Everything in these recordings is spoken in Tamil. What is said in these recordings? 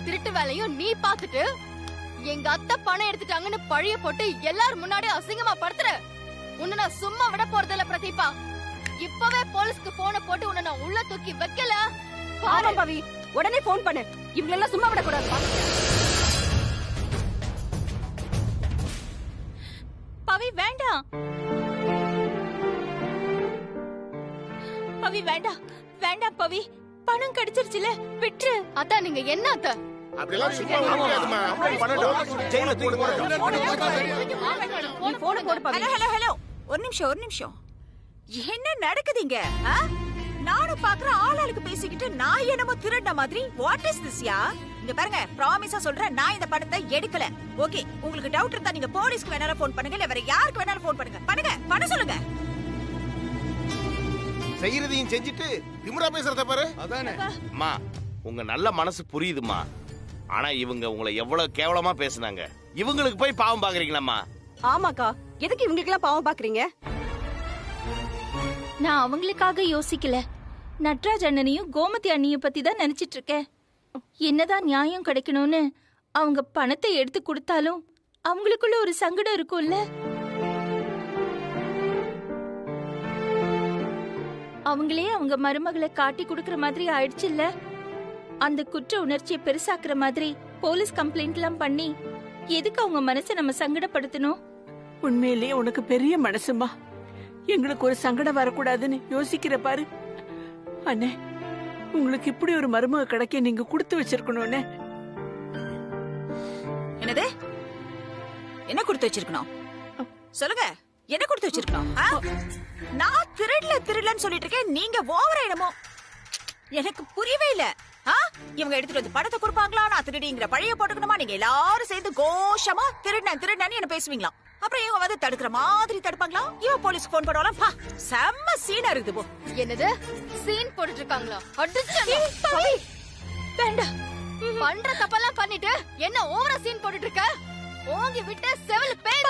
திருட்டு வேலையும் நீ பாத்துட்டு எங்க அத்தை பணம் எடுத்துட்டாங்கன்னு பழிய போட்டு எல்லாரும் முன்னாடி அசிங்கமா படுத்துற. உன்னை நான் சும்மா விட போறதில்ல பிரதீபா. இப்பவே போலீஸ்க்கு போனை போட்டு உன்னை நான் உள்ள தூக்கி வைக்கல. பாரு பவி, உடனே போன் பண்ணு. இவங்க எல்லாம் சும்மா விட கூடாதுப்பா. பவி வேண்டாம், பவி வேண்டாம், வேண்டாம் பவி. பணம் கிடைச்சிருச்சுல, விட்டுரு. அத்தா நீங்க என்ன அத்தா? அப்படிலாம் சும்மா விடாதம்மா. அப்படியே பண்ணட்டும். ஜெயில தூக்கி போடட்டும். நீ போனை போடு பவி. ஹலோ ஹலோ ஹலோ, ஒரு நிமிஷம். என்ன நடக்குதுங்க? நானும் பாக்குறேன் ஆளாளுக்கு பேசிக்கிட்டு நான் என்னமோ திருடின மாதிரி. What is this yeah? இங்க பாருங்க, ப்ராமிஸா சொல்றேன், நான் இந்த பணத்தை எடுக்கல. ஓகே, உங்களுக்கு டவுட் இருந்தா நீங்க போலீஸ்க்கு வேணாலும் போன் பண்ணுங்க, இல்ல வேற யாருக்கு வேணாலும் போன் பண்ணுங்க. பண்ண சொல்லுங்க. செய்யறதையும் செஞ்சுட்டு திமிரா பேசுறத பாரு. அதானே அம்மா, உங்க நல்ல மனசு புரியுதுமா. ஆனா இவங்க உங்களை எவ்வளவு கேவலமா பேசுனாங்க. இவங்களுக்கு போய் பாவம் பாக்குறீங்களாம்மா? ஆமாக்கா, எதுக்கு இவங்களுக்கு எல்லாம் பாவம் பாக்குறீங்க? நான் அவங்களுக்காக யோசிக்கல. நட்ராஜ் அண்ணனையும் கோமதி அண்ணிய பத்தி தான் நினைச்சிட்டு இருக்கேன். என்னதான் நியாயம் கிடைக்கணும்னு அவங்க பணத்தை எடுத்து கொடுத்தாலும் அவங்களுக்குள்ள ஒரு சங்கடம் இருக்கும்ல. அவங்களே அவங்க மருமகளை காட்டி கொடுக்கற மாதிரி ஆயிடுச்சுல்ல. அந்த குற்ற உணர்ச்சியை பெருசாக்குற மாதிரி போலீஸ் கம்ப்ளைண்ட் எல்லாம் பண்ணி எதுக்கு அவங்க மனசை நம்ம சங்கடப்படுத்தணும்? உண்மையிலேயே உனக்கு பெரிய மனசுமா. எங்களுக்கு ஒரு சங்கடம் வரக்கூடாதுன்னு யோசிக்கிற பாரு. அண்ணே, உங்களுக்கு இப்படி ஒரு மருமக கிடைக்க நீங்க கொடுத்து வச்சிருக்கணும்னே. என்னது? என்ன கொடுத்து வச்சிருக்கணும்? சொல்லுங்க, என்ன கொடுத்து வச்சிருக்கணும்? நான் திருடலன்னு சொல்லிட்டு இருக்கேன், நீங்க ஓவரா என்னமோ. எனக்கு புரியவே இல்ல. இவங்க எடுத்துட்டு வந்து படத்தை கொடுப்பாங்களா, நான் திருடிங்கிற பழைய போட்டுக்கணுமா? நீங்க எல்லாரும் சேர்ந்து கோஷமா திருடனு என்ன பேசுவீங்களா? அப்புறம் இவங்க வந்து தடுக்கிற மாதிரி தடுப்பாங்களா? இவன் போலீஸ்க்கு போன் பண்ணுவாங்களா? செம்ம சீனா இருக்குது போ. என்னது சீன் போட்டுட்டு இருக்காங்களா? வேண்டாம், பண்ற தப்பெல்லாம் பண்ணிட்டு என்ன ஓவரா சீன் போட்டுட்டு இருக்க? ஓங்கி விட்டு செவல் பேய்.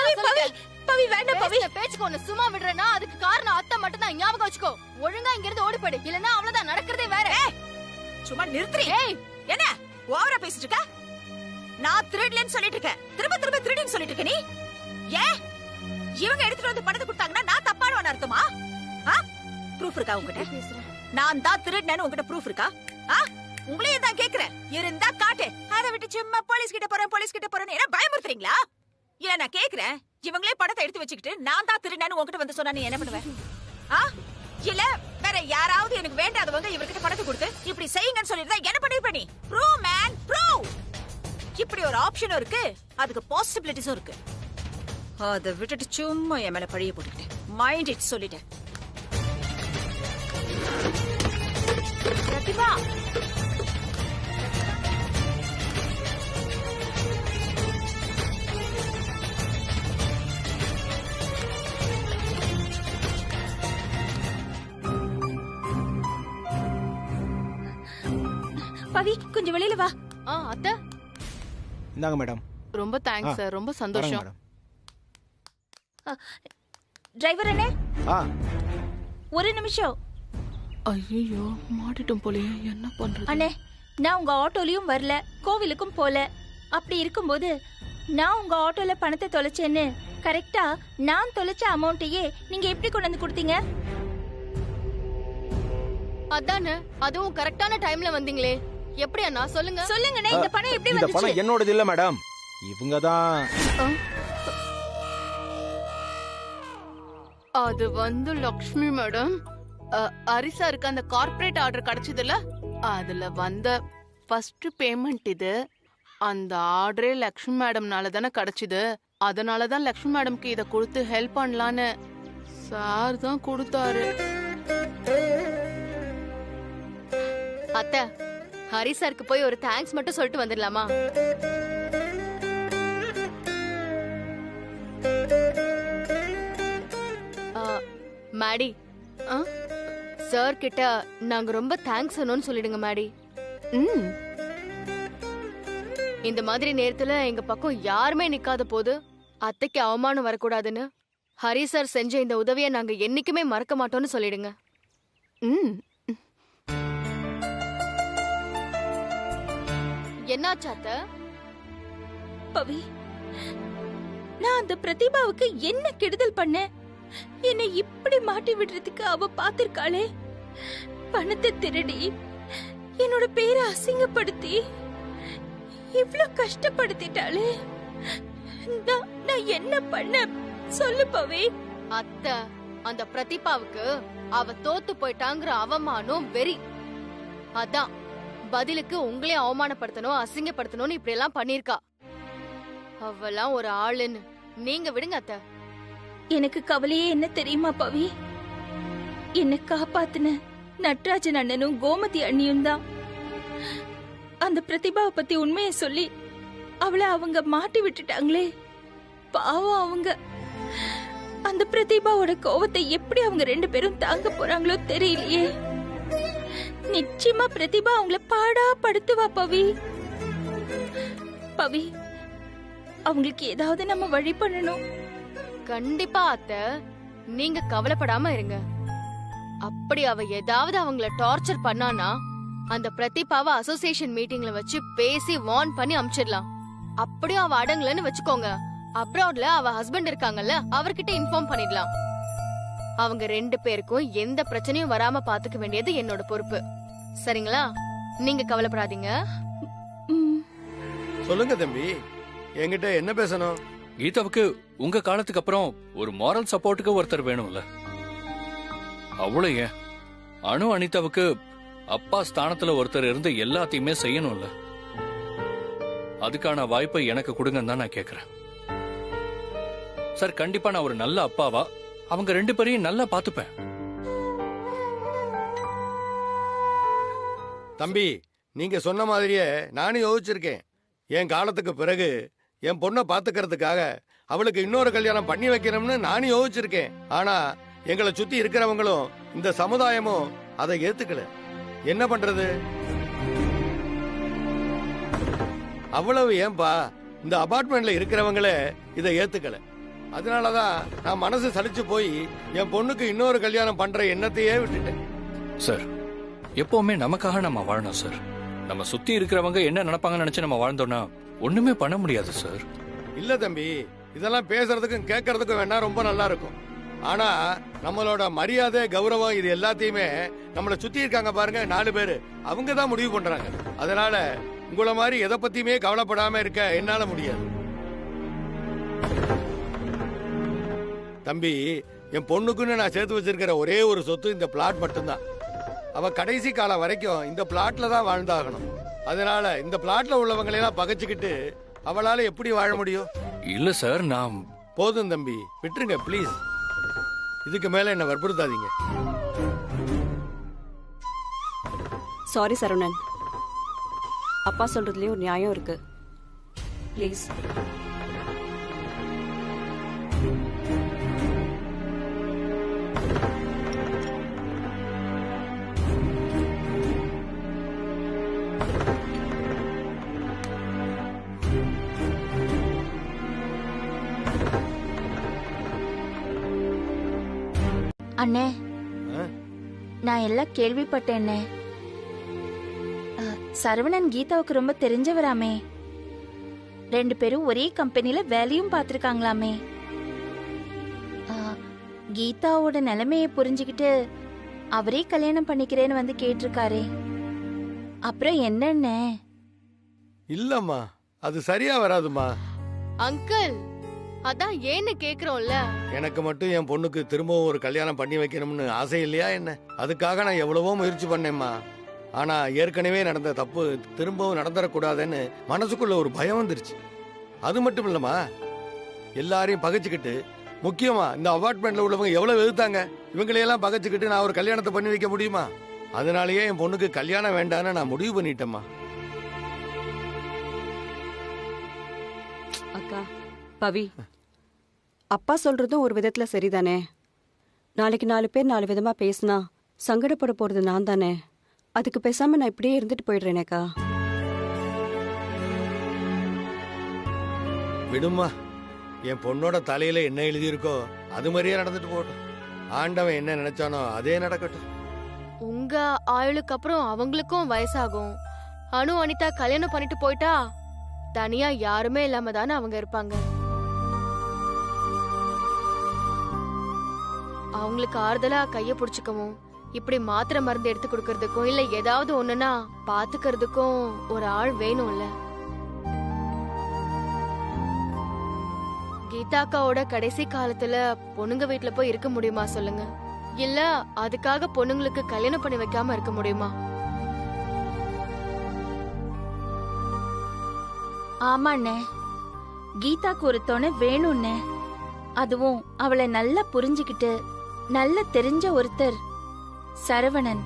பவி வேண்டாம் பவி. பேச்சுக்கு ஒண்ணு சும்மா விடுறேன்னா அதுக்கு காரணம் அத்தை மட்டும் தான். ஞாபகம் வச்சுக்கோ. ஒழுங்கா இங்க இருந்து ஓடி போயிடு, இல்லன்னா அவ்வளவுதான், நடக்கிறதே வேற. சும்மா நிறுத்துறீ? என்ன ஓவரா பேசிட்டு இருக்க? நான் திருடலன்னு சொல்லிட்டு இருக்கேன், திரும்ப திருடின்னு சொல்லிட்டு இருக்க நீ. ஏன் இவங்க எடுத்துட்டு வந்து பணத்தை கொடுத்தாங்கன்னா நான் தப்பானவன் அர்த்தமா? ப்ரூஃப் இருக்கா உங்ககிட்ட? நான் தான் திருடனேன்னு உங்ககிட்ட ப்ரூஃப் இருக்கா? உங்களையும் தான் கேக்குறேன், இருந்தா காட்டு. அதை விட்டு சும்மா போலீஸ் கிட்ட போறேன்னு என்ன பயமுறுத்துறீங்களா? இல்ல நான் கேக்குறேன், இவங்களே பணத்தை எடுத்து வச்சுக்கிட்டு நான் தான் திருடனேன்னு உங்ககிட்ட வந்து சொன்னா நீ என்ன பண்ணுவேன்? இல்ல வேற யாராவது எனக்கு வேண்டாதவங்க இவர்கிட்ட பணத்தை கொடுத்து இப்படி செய்யுங்கன்னு சொல்லிருந்தா என்ன பண்ணிருப்ப நீ? Prove man, prove. இப்படி ஒரு ஆப்ஷனும் இருக்கு, அதுக்கு பாசிபிலிட்டிஸும் இருக்கு. அதை விட்டுட்டு சும்மா என் மேல பழிய போட்டுக்கிட்டேன். மைண்ட் இட் சொல்லிட்டேன். பிரதிபா, பவி கொஞ்சம் வெளியில வா. அத்தை இந்தாங்க மேடம். ரொம்ப தேங்க்ஸ் சார், ரொம்ப சந்தோஷம். டிரைவர் அண்ணே, ஒரு நிமிஷம். ஐயோ மாட்டிட்டோம் போலயே, என்ன பண்றது? அண்ணே, நான் உங்க ஆட்டோலயும் வரல, கோவிலுக்கும் போல. அப்படி இருக்கும்போது நான் உங்க ஆட்டோல பணத்தை தொலைச்சேன்னு கரெக்டா நான் தொலைச்ச அமௌண்ட்டையே நீங்க எப்படி கொண்டு வந்து கொடுத்தீங்க? அதானே, அதுவும் கரெக்டான டைம்ல வந்தீங்களே. எப்படி அண்ணா சொல்லுங்க? சொல்லுங்கண்ணே, இந்த பணம் எப்படி இந்த வந்துச்சு? பணம் என்னோடது இல்ல மேடம், இவங்க தான். அது வந்து லக்ஷ்மி மேடம், அரிசாருக்கு அந்த கார்ப்பரேட் ஆர்டர் கிடைச்சதுல அதுல வந்த ஃபர்ஸ்ட் பேமெண்ட் இது. அந்த ஆர்டரே லக்ஷ்மி மேடம்னால தானே கிடைச்சது. அதனாலதான் லக்ஷ்மி மேடம்க்கு இத கொடுத்து ஹெல்ப் பண்ணலான்னு சார் தான் கொடுத்தாரு. அத்தை, ஹரி சாருக்கு போய் ஒரு தேங்க்ஸ் மட்டும் சொல்லிட்டு வந்துடலாமா? மேடி, சார் கிட்ட நாங்க ரொம்ப தேங்க்ஸ் சொன்னோம்னு சொல்லிடுங்க மேடி. இந்த மாதிரி நேரத்துல எங்க பக்கம் யாருமே நிக்காத போது அத்தைக்கு அவமானம் வரக்கூடாதுன்னு ஹரி சார் செஞ்ச இந்த உதவியை நாங்க என்னைக்குமே மறக்க மாட்டோம்னு சொல்லிடுங்க. என்னாச்சு அத்தை? பவி, நான் அந்த பிரதிபாவுக்கு என்ன கெடுதல் பண்ணேன்? என்னை இப்படி மாட்டி விடுறதுக்கு அவ பாத்திருக்காளே. பணத்தை திருடி என்னோட பேரை அசிங்கப்படுத்தி இவ்ளோ கஷ்டப்படுத்திட்டாளே. நான் என்ன பண்ண சொல்லு பவி. அத்தை, அந்த பிரதிபாவுக்கு அவ தோத்து போயிட்டாங்கிற அவமானம் வெறி. அதான் பதிலுக்கு உங்களே அவமானப்படுத்தணும், அசிங்கப்படுத்தணும்னு இப்படி எல்லாம் பண்ணிருக்கா. அவெல்லாம் ஒரு ஆளுன்னு நீங்க விடுங்க அத்தை. எனக்கு கவலையே என்ன தெரியுமா பவி? என்னை காப்பாத்துன நட்ராஜன் அண்ணனும் கோமதி அண்ணியும் தான். அந்த பிரதிபாவை பத்தி உண்மையை சொல்லி அவளை அவங்க மாட்டி விட்டுட்டாங்களே. பாவம் அவங்க. அந்த பிரதிபாவோட கோவத்தை எப்படி அவங்க 2 பேரும் தாங்க போறாங்களோ தெரியலையே. நிச்சயமா பிரதிபா அவங்கள பாடா படுத்துவா பவி. பவி, அவங்களுக்கு ஏதாவது நம்ம வழி பண்ணணும். கண்டிப்பா அத்தை, நீங்க கவலைப்படாம இருங்க. அப்படி அவ ஏதாவது அவங்கள டார்ச்சர் பண்ணானா அந்த பிரதிபாவை அசோசியேஷன் மீட்டிங்ல வச்சு பேசி வார்ன் பண்ணி அனுப்பிச்சிடலாம். அப்படியும் அவ அடங்கலன்னு வச்சுக்கோங்க, அப்ராட்ல அவ ஹஸ்பண்ட் இருக்காங்கல்ல, அவர்கிட்ட இன்ஃபார்ம் பண்ணிடலாம். அவங்க 2 பேருக்கும் எந்த பிரச்சனையும் வராம பாத்துக்க வேண்டியது என்னோட பொறுப்பு. சரிங்களா? நீங்க கவலைப்படாதீங்க. சொல்லுங்க தம்பி, என்கிட்ட என்ன பேசணும்? கீதாவுக்கு உங்க காலத்துக்கு அப்புறம் ஒரு மாரல் சப்போர்ட்டுக்கு ஒருத்தர் வேணும்ல. அவ்வளவு ஏன் அனு அனிதாவுக்கு அப்பா ஸ்தானத்துல ஒருத்தர் இருந்து எல்லாத்தையுமே செய்யணும்ல. அதுக்கான வாய்ப்பை எனக்கு கொடுங்கன்னு தான் நான் கேக்குறேன் சார். கண்டிப்பா நான் ஒரு நல்ல அப்பாவா அவங்க 2 பேரையும் நல்லா பாத்துப்பேன். தம்பி, நீங்க சொன்ன மாதிரியே நானும் யோசிச்சிருக்கேன். என் காலத்துக்கு பிறகு என் பொண்ணை பாத்துக்கிறதுக்காக அவளுக்கு இன்னொரு கல்யாணம் பண்ணி வைக்கணும்னு நானும் யோசிச்சிருக்கேன். ஆனா எங்களை சுத்தி இருக்கிறவங்களும் இந்த சமுதாயமும் அதை ஏத்துக்கல. என்ன பண்றது? அவ்வளவு ஏன்பா, இந்த அபார்ட்மெண்ட்ல இருக்கிறவங்களே இதை ஏத்துக்கல. அதனாலதான் நான் மனசு சலிச்சு போய் என் பொண்ணுக்கு இன்னொரு கல்யாணம் பண்ற எண்ணத்தையே விட்டுட்டேன். சார், எப்பவுமே நமக்காக நம்ம வாழணும் சார். நம்ம சுத்தி இருக்கிறவங்க என்ன நினைப்பாங்கன்னு நினைச்சு நம்ம வாழ்ந்தோம்னா ஒண்ணுமே பண்ண முடியாது சார். இல்ல தம்பி, இதெல்லாம் பேசுறதுக்கும் கேட்கறதுக்கும் வேணா ரொம்ப நல்லா இருக்கும். ஆனா நம்மளோட மரியாதை, கௌரவம் இது எல்லாத்தையுமே நம்மளை சுத்தி இருக்காங்க பாருங்க 4 பேரு, அவங்க தான் முடிவு பண்றாங்க. அதனால உங்களை மாதிரி எதை பத்தியுமே கவலைப்படாம இருக்க என்னால முடியாது. தம்பி, என் பொண்ணுக்குன்னு நான் சேர்த்து வச்சிருக்கிற ஒரே ஒரு சொத்து இந்த பிளாட் மட்டும்தான். அவ கடைசி காலம் வரைக்கும் இந்த பிளாட்ல தான் வாழ்ந்தாகணும். அதனால இந்த பிளாட்ல உள்ளவங்களை எல்லாம் பகைச்சுக்கிட்டு அவளால எப்படி வாழ முடியும்? இல்ல சார், நான் போதும் தம்பி, விட்டுருங்க ப்ளீஸ். இதுக்கு மேல என்ன வற்புறுத்தாதீங்க. சாரி சரவணன், அப்பா சொல்றதுலயே ஒரு நியாயம் இருக்கு. ப்ளீஸ். அண்ணே, ஆ? நான் எல்லாம் கேள்விப்பட்டேன்னே. சரவணன் கீதாவுக்கு ரொம்ப தெரிஞ்சவராமே. 2 பேரும் ஒரே கம்பெனில வேலையும் பார்த்திருக்காங்களாமே. கீதாவோட நிலைமையை புரிஞ்சுக்கிட்டு அவரே கல்யாணம் பண்ணிக்கிறேன்னு வந்து கேட்டிருக்காரே. அப்புறம் என்னண்ணே? இல்லம்மா, அது சரியா வராதுமா. அங்கிள், அதான் ஏன்னு கேக்குறோம்ல. எனக்கு மட்டும் என் பொண்ணுக்கு திரும்பவும் ஒரு கல்யாணம் பண்ணி வைக்கணும்னு ஆசை இல்லையா என்ன? அதுக்காக நான் எவ்வளவோ முயற்சி பண்ணேம்மா. ஆனா ஏற்கனவே நடந்த தப்பு திரும்பவும் நடந்துடக்கூடாதுன்னு மனசுக்குள்ள ஒரு பயம் வந்துருச்சு. அது மட்டும் இல்லம்மா, எல்லாரையும் பகைச்சுக்கிட்டு, முக்கியமா இந்த அபார்ட்மெண்ட்ல உள்ளவங்க எவ்வளவு எதிர்த்தாங்க. இவங்களையெல்லாம் பகைச்சுக்கிட்டு நான் ஒரு கல்யாணத்தை பண்ணி வைக்க முடியுமா? அதனாலயே என் பொண்ணுக்கு கல்யாணம் வேண்டான்னு நான் முடிவு பண்ணிட்டேம்மா. அக்கா, பவி, அப்பா சொல்றதும் ஒரு விதத்துல சரிதானே. நாளைக்கு 4 பேர் 4 விதமா பேசினா சங்கடப்பட போறது நான் தானே. அதுக்கு பேசாம நான் இப்படியே இருந்துட்டு போயிடுறேனேக்கா. விடுமா, என் பொண்ணோட தலையில என்ன எழுதியிருக்கோ அது மாதிரியே நடந்துட்டு போகட்டும். ஆண்டவன் என்ன நினைச்சானோ அதே நடக்கட்டும். உங்க ஆயுளுக்கு அப்புறம் அவங்களுக்கும் வயசாகும். அனு அனிதா கல்யாணம் பண்ணிட்டு போயிட்டா தனியா யாருமே இல்லாம தானே அவங்க இருப்பாங்க. அவங்களுக்கு ஆறுதலா கைய புடிச்சுக்கவும், இப்படி மாத்திரை மருந்து எடுத்து கொடுக்கறதுக்கும் இல்ல ஏதாவது ஒண்ணுன்னா பாத்துக்கிறதுக்கும் ஒரு ஆள் வேணும்ல. கீதாக்காவோட கடைசி காலத்துல பொண்ணுங்க வீட்டுல போய் இருக்க முடியுமா சொல்லுங்க? இல்ல அதுக்காக பொண்ணுங்களுக்கு கல்யாணம் பண்ணி வைக்காம இருக்க முடியுமா? ஆமாண்ணே, கீதாக்கு ஒரு துணை வேணும்னே. அதுவும் அவளை நல்லா புரிஞ்சுக்கிட்டு நல்லா தெரிஞ்ச ஒருத்தர் சரவணன்.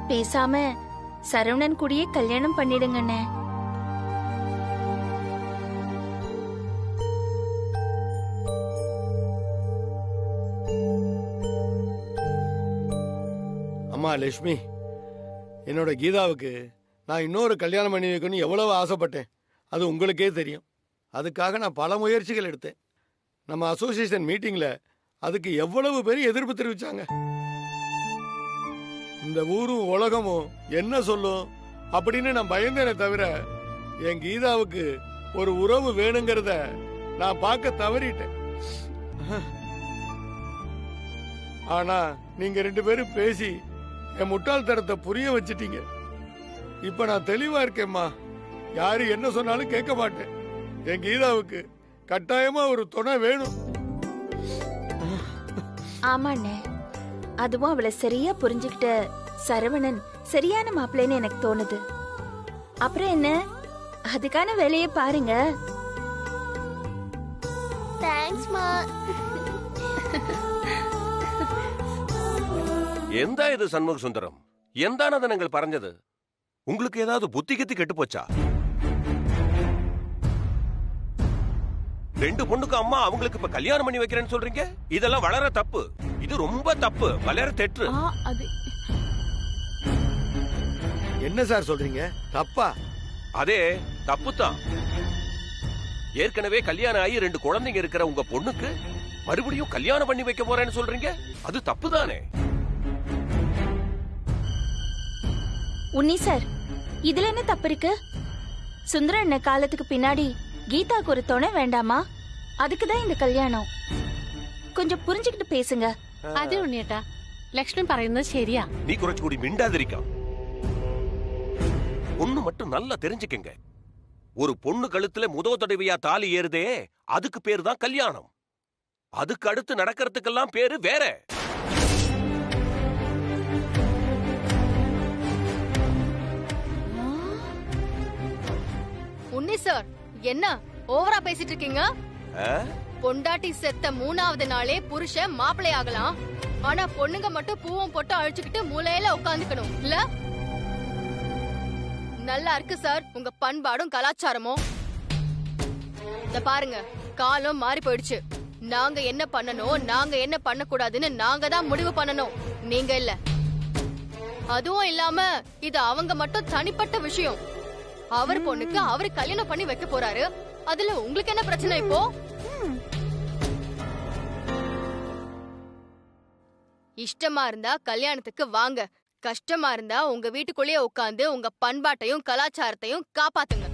பேசாம சரவணன் கூடயே கல்யாணம் பண்ணிடுங்கண்ணே. அம்மா லட்சுமி, என்னோட கீதாவுக்கு நான் இன்னொரு கல்யாணம் பண்ணி வைக்கணும்னு எவ்வளவு ஆசைப்பட்டேன், அது உங்களுக்கே தெரியும். அதுக்காக நான் பல முயற்சிகள் எடுத்தேன். நம்ம அசோசியேஷன் மீட்டிங்கில் அதுக்கு எவ்வளவு பேர் எதிர்ப்பு தெரிவிச்சாங்க. இந்த ஊரும் உலகமும் என்ன சொல்லும் அப்படின்னு நான் பயந்தேனே தவிர என் கீதாவுக்கு ஒரு உறவு வேணுங்கிறத நான் பார்க்க தவறிட்டேன். ஆனா நீங்க 2 பேரும் பேசி என் முட்டாள்தனத்தை புரிய வச்சிட்டீங்க. இப்ப நான் தெளிவா இருக்கேம்மா. யாரு என்ன சொன்னாலும் கேட்க மாட்டேன். என் கீதாவுக்கு கட்டாயமா ஒரு துணை வேணும். ஆமாண்ணே, அதுவும் அவளை சரியா புரிஞ்சுக்கிட்ட சரவணன் சரியான மாப்பிள்ளைன்னு எனக்கு தோணுது. அப்புறம் என்ன, அதுக்கான வேலையை பாருங்க. தேங்க்ஸ்மா. എന്താ ഇത് സന്മുഖ സുന്ദരം? എന്താണത് നിങ്ങൾ പറഞ്ഞത്? உங்களுக்கு ஏதாவது புத்தி கத்தி கெட்டு போச்சா? 2 பொண்ணுக்கு அம்மா அவங்களுக்கு இப்ப கல்யாணம் பண்ணி வைக்கிறேன்னு சொல்றீங்க? இதெல்லாம் வளர தப்பு. இது ரொம்ப தப்பு, வளர தெற்று. என்ன சார் சொல்றீங்க? தப்பா? அதே தப்பு தான். ஏற்கனவே கல்யாணம் ஆகி 2 குழந்தைங்க இருக்கிற உங்க பொண்ணுக்கு மறுபடியும் கல்யாணம் பண்ணி வைக்க போறேன்னு சொல்றீங்க? அது தப்பு தானே? உன்னி சார், இதுல என்ன தப்பு இருக்கு? சுந்தர அண்ணன் காலத்துக்கு பின்னாடி கீதாக்கு ஒரு துணை வேண்டாமா? அதுக்குதான் இந்த கல்யாணம். கொஞ்சம் புரிஞ்சுக்கிட்டு பேசுங்க. அது உண்மையாட்டா லக்ஷ்மி പറയുന്നത് ശരിയാ. நீ കുറച്ചുകൂടി മിണ്ടാതിരിക്കാം. ஒண்ணு மட்டும் நல்லா தெரிஞ்சுக்கங்க. ஒரு பொண்ணு கழுத்துல முதல் தடவையா தாலி ஏறுதே, அதுக்கு பேரு தான் கல்யாணம். அதுக்கு அடுத்து நடக்கிறதுக்கெல்லாம் பேரு வேற. உன்னி சார், என்ன ஓவரா பேசிட்டு இருக்கீங்க? பொண்டாட்டி செத்த 3வது நாளே புருஷன் மாப்பிள்ளை ஆகலாம். ஆனா பொண்ணுங்க மட்டும் பூவும் போட்டு அழிச்சுக்கிட்டு மூலையில உட்காந்துக்கணும் இல்ல? நல்லா இருக்கு சார் உங்க பண்பாடும் கலாச்சாரமும். இத பாருங்க, காலம் மாறி போயிடுச்சு. நாங்க என்ன பண்ணணும், நாங்க என்ன பண்ண கூடாதுன்னு நாங்க தான் முடிவு பண்ணணும், நீங்க இல்ல. அதுவும் இல்லாம இது அவங்க மட்டும் தனிப்பட்ட விஷயம். அவர் பொண்ணுக்கு அவரு கல்யாணம் பண்ணி வைக்க போறாரு. அதுல உங்களுக்கு என்ன பிரச்சனை இப்போ? இஷ்டமா இருந்தா கல்யாணத்துக்கு வாங்க, கஷ்டமா இருந்தா உங்க வீட்டுக்குள்ளேயே உட்கார்ந்து உங்க பண்பாட்டையும் கலாச்சாரத்தையும் காப்பாத்துங்க.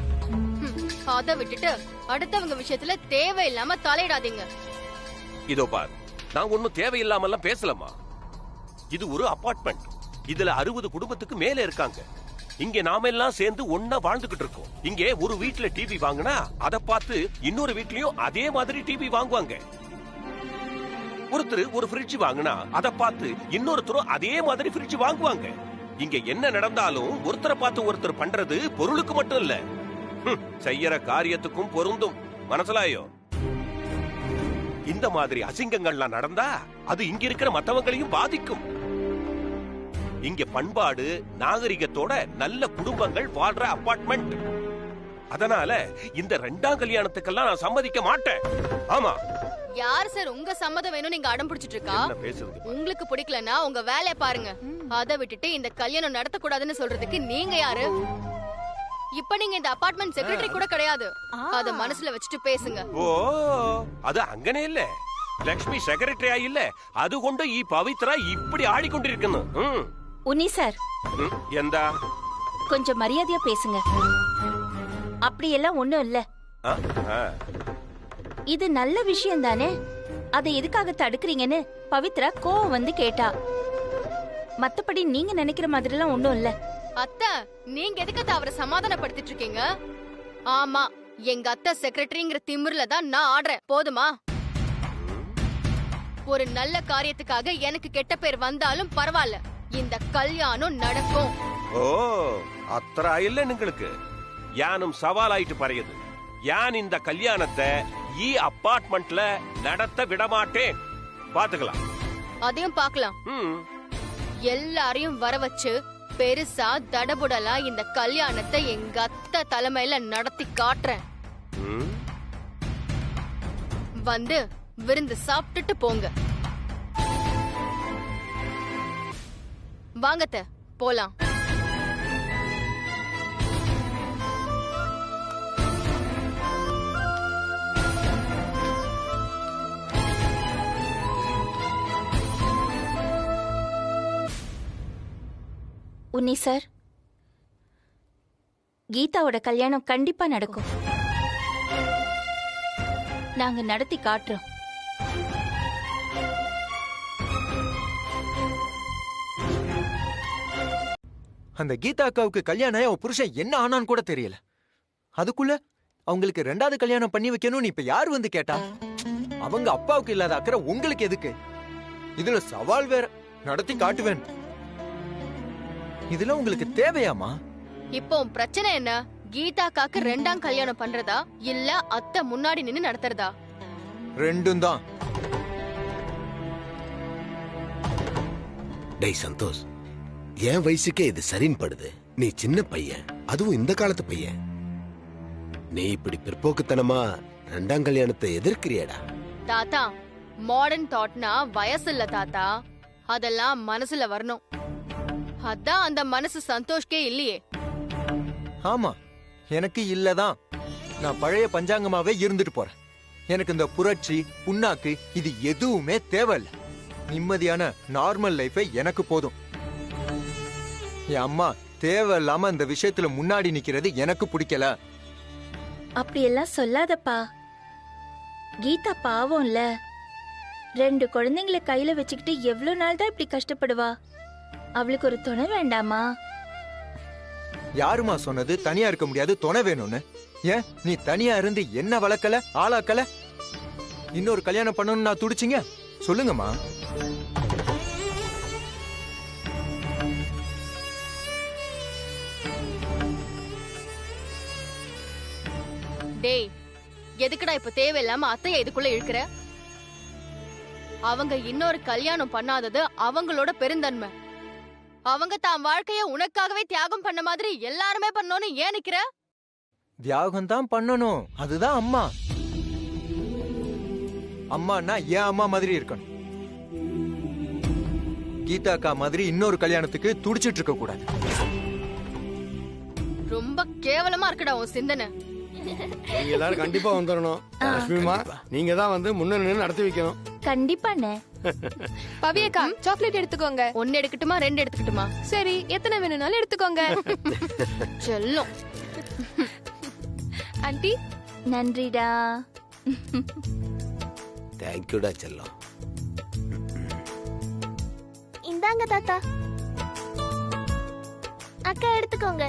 அத விட்டுட்டு அடுத்தவங்க விஷயத்துல தேவையில்லாம தலையிடாதீங்க. இதோ பார், நான் ஒன்னும் தேவையில்லாமல்லாம் பேசலாமா? இது ஒரு அபார்ட்மெண்ட். இதுல 60 குடும்பத்துக்கு மேல இருக்காங்க. இங்க நாம எல்லாம் சேர்ந்து ஒன்னா வாழ்ந்துகிட்டு இருக்கோம். இங்கே ஒரு வீட்டுல டிவி வாங்கினா அதை பார்த்து இன்னொரு வீட்லயும் அதே மாதிரி டிவி வாங்குவாங்க. ஒருத்தர் ஒரு ஃப்ரிட்ஜ் வாங்கினா அதை பார்த்து இன்னொருத்தரும் அதே மாதிரி ஃப்ரிட்ஜ் வாங்குவாங்க. இங்க என்ன நடந்தாலும் ஒருத்தரை பார்த்து ஒருத்தர் பண்றது பொருளுக்கு மட்டும் இல்ல, செய்யற காரியத்துக்கும் பொருந்தும். மனசுலாயோ? இந்த மாதிரி அசிங்கங்கள்லாம் நடந்தா அது இங்க இருக்கிற மத்தவங்களையும் பாதிக்கும். இங்க பண்பாடு நாகரிகத்தோட நல்ல குடும்பங்கள் வாழ்ற அபார்ட்மெண்ட். அதனால இந்த 2ஆம் கல்யாணத்துக்கெல்லாம் நான் சம்மதிக்க மாட்டேன். ஆமா. யார் சார் உங்க சம்மதம் வேணும் நீங்க அடம் பிடிச்சிட்டு இருக்கா? உங்களுக்கு பிடிக்கலன்னா உங்க வேலையை பாருங்க. அதை விட்டுட்டு இந்த கல்யாணம் நடத்த கூடாதுன்னு சொல்றதுக்கு நீங்க யாரு? இப்ப நீங்க இந்த அபார்ட்மெண்ட் செக்ரட்டரி கூட கிடையாது. அத மனசுல வச்சுட்டு பேசுங்க. ஓ, அது அங்கனே இல்ல. லக்ஷ்மி செக்ரட்டரியா இல்ல, அது கொண்டு ஈ பவித்ரா இப்படி ஆடிக்கொண்டிருக்கணும். உன்னி சார், எந்தா கொஞ்சம் மரியாதையா பேசுங்க. அப்படியெல்லாம் ஒண்ணும் இல்ல. இது நல்ல விஷயம் தானே, அதை எதுக்காக தடுக்கிறீங்கன்னு பவித்ரா கோவம் வந்து கேட்டா. மத்தபடி நீங்க நினைக்கிற மாதிரி எல்லாம் ஒண்ணும் இல்ல. அத்தை, நீங்க எதுக்கு அவரை சமாதானப்படுத்திட்டு இருக்கீங்க? ஆமா, எங்க அத்தை செக்ரட்டரிங்கிற திமிர்ல தான் நான் ஆடுறேன். போதுமா? ஒரு நல்ல காரியத்துக்காக எனக்கு கெட்ட பேர் வந்தாலும் பரவாயில்ல, இந்த கல்யாணம் நடக்கும். ஓ, அத்தனை இல்ல നിങ്ങൾക്ക് யானும் சவாலாயிட்டு பறையுது. யான் இந்த கல்யாணத்தை அபார்ட்மெண்ட்ல நடத்த விடமாட்டேன். பாத்துக்கலாம். அதையும் பார்க்கலாம். எல்லாரையும் வர வச்சு பெருசா தடபுடலா இந்த கல்யாணத்தை எங்க அத்தை தலைமையில நடத்தி காட்டுறேன். வந்து விருந்து சாப்பிட்டுட்டு போங்க. வாங்கத்த போலாம். உன்னி சார், கீதாவோட கல்யாணம் கண்டிப்பா நடக்கும். நாங்க நடத்தி காட்டுறோம். அந்த கீதா அக்காவுக்கு கல்யாணம் அவ புருஷன் என்ன ஆனான்னு கூட தெரியல. அதுக்குள்ள அவங்களுக்கு 2வது கல்யாணம் பண்ணி வைக்கணும்னு இப்ப யாரு வந்து கேட்டா? அவங்க அப்பாவுக்கு இல்லாத அக்கறை உங்களுக்கு எதுக்கு? இதுல சவால் வேற, நடத்தி காட்டுவேன். இதெல்லாம் உங்களுக்கு தேவையாமா? இப்போ பிரச்சனை என்ன? கீதா அக்காக்கு 2ஆம் கல்யாணம் பண்றதா இல்ல அத்தை முன்னாடி நின்னு நடத்துறதா? 2ம் தான். டேய் சந்தோஷ், என் வயசுக்கே இது சரின்னு படுது. நீ சின்ன பையன், அதுவும் இந்த காலத்து பையன். நீ இப்படி பிற்போக்குத்தனமா 2ஆம் கல்யாணத்தை எதிர்க்கிறியடா? தாத்தா, மாடர்ன் தாட்னா வயசு இல்ல தாத்தா, அதெல்லாம் மனசுல வரணும். அதான் அந்த மனசு சந்தோஷ்கே இல்லையே. ஆமா, எனக்கு இல்லதான். நான் பழைய பஞ்சாங்கமாவே இருந்துட்டு போறேன். எனக்கு இந்த புரட்சி புண்ணாக்கு இது எதுவுமே தேவையில்ல. நிம்மதியான நார்மல் லைஃபே எனக்கு போதும். என் அம்மா தேவையில்லாம இந்த விஷயத்துல முன்னாடி நிக்கிறது எனக்கு பிடிக்கல. அப்படியெல்லாம் சொல்லாதப்பா. கீதா பாவம்ல, 2 குழந்தைங்களை கையில வச்சுக்கிட்டு எவ்வளவு நாள் தான் இப்படி கஷ்டப்படுவா? அவளுக்கு ஒரு துணை வேண்டாமா? யாருமா சொன்னது தனியா இருக்க முடியாது, துணை வேணும்னு? ஏன் நீ தனியா இருந்து என்ன வளர்க்கல, ஆளாக்கல? இன்னொரு கல்யாணம் பண்ணணும்னு நான் துடிச்சிங்க? சொல்லுங்கம்மா. டேய், எதுக்குடா இப்ப தேவையில்லாம அத்தைய இதுக்குள்ள இழுக்கிற? அவங்க இன்னொரு கல்யாணம் பண்ணாதது அவங்களோட பெருந்தன்மை. அவங்க தான் வாழ்க்கைய உனக்காகவே தியாகம் பண்ண மாதிரி எல்லாருமே பண்ணோன்னு ஏன் நிக்கிற? தியாகம் தான் பண்ணணும், அதுதான் அம்மா. அம்மானா ஏன் அம்மா மாதிரி இருக்கணும். கீதா அக்கா மாதிரி இன்னொரு கல்யாணத்துக்கு துடிச்சிட்டு இருக்க கூடாது. ரொம்ப கேவலமா இருக்குடா உன் சிந்தனை. நீங்க எல்லாரும் கண்டிப்பா வந்துடணும். லட்சுமிமா, நீங்க தான் வந்து முன்ன நின்னு நடத்தி வைக்கணும். கண்டிப்பாண்ணே. பவியக்கா, சாக்லேட் எடுத்துக்கோங்க. 1 எடுக்கட்டுமா 2 எடுத்துக்கட்டுமா? சரி, எத்தனை வேணும்னாலும் எடுத்துக்கோங்க. செல்லம். ஆண்டி, நன்றிடா. தேங்க்யூடா செல்லம். இந்தாங்க தாத்தா. அக்கா எடுத்துக்கோங்க.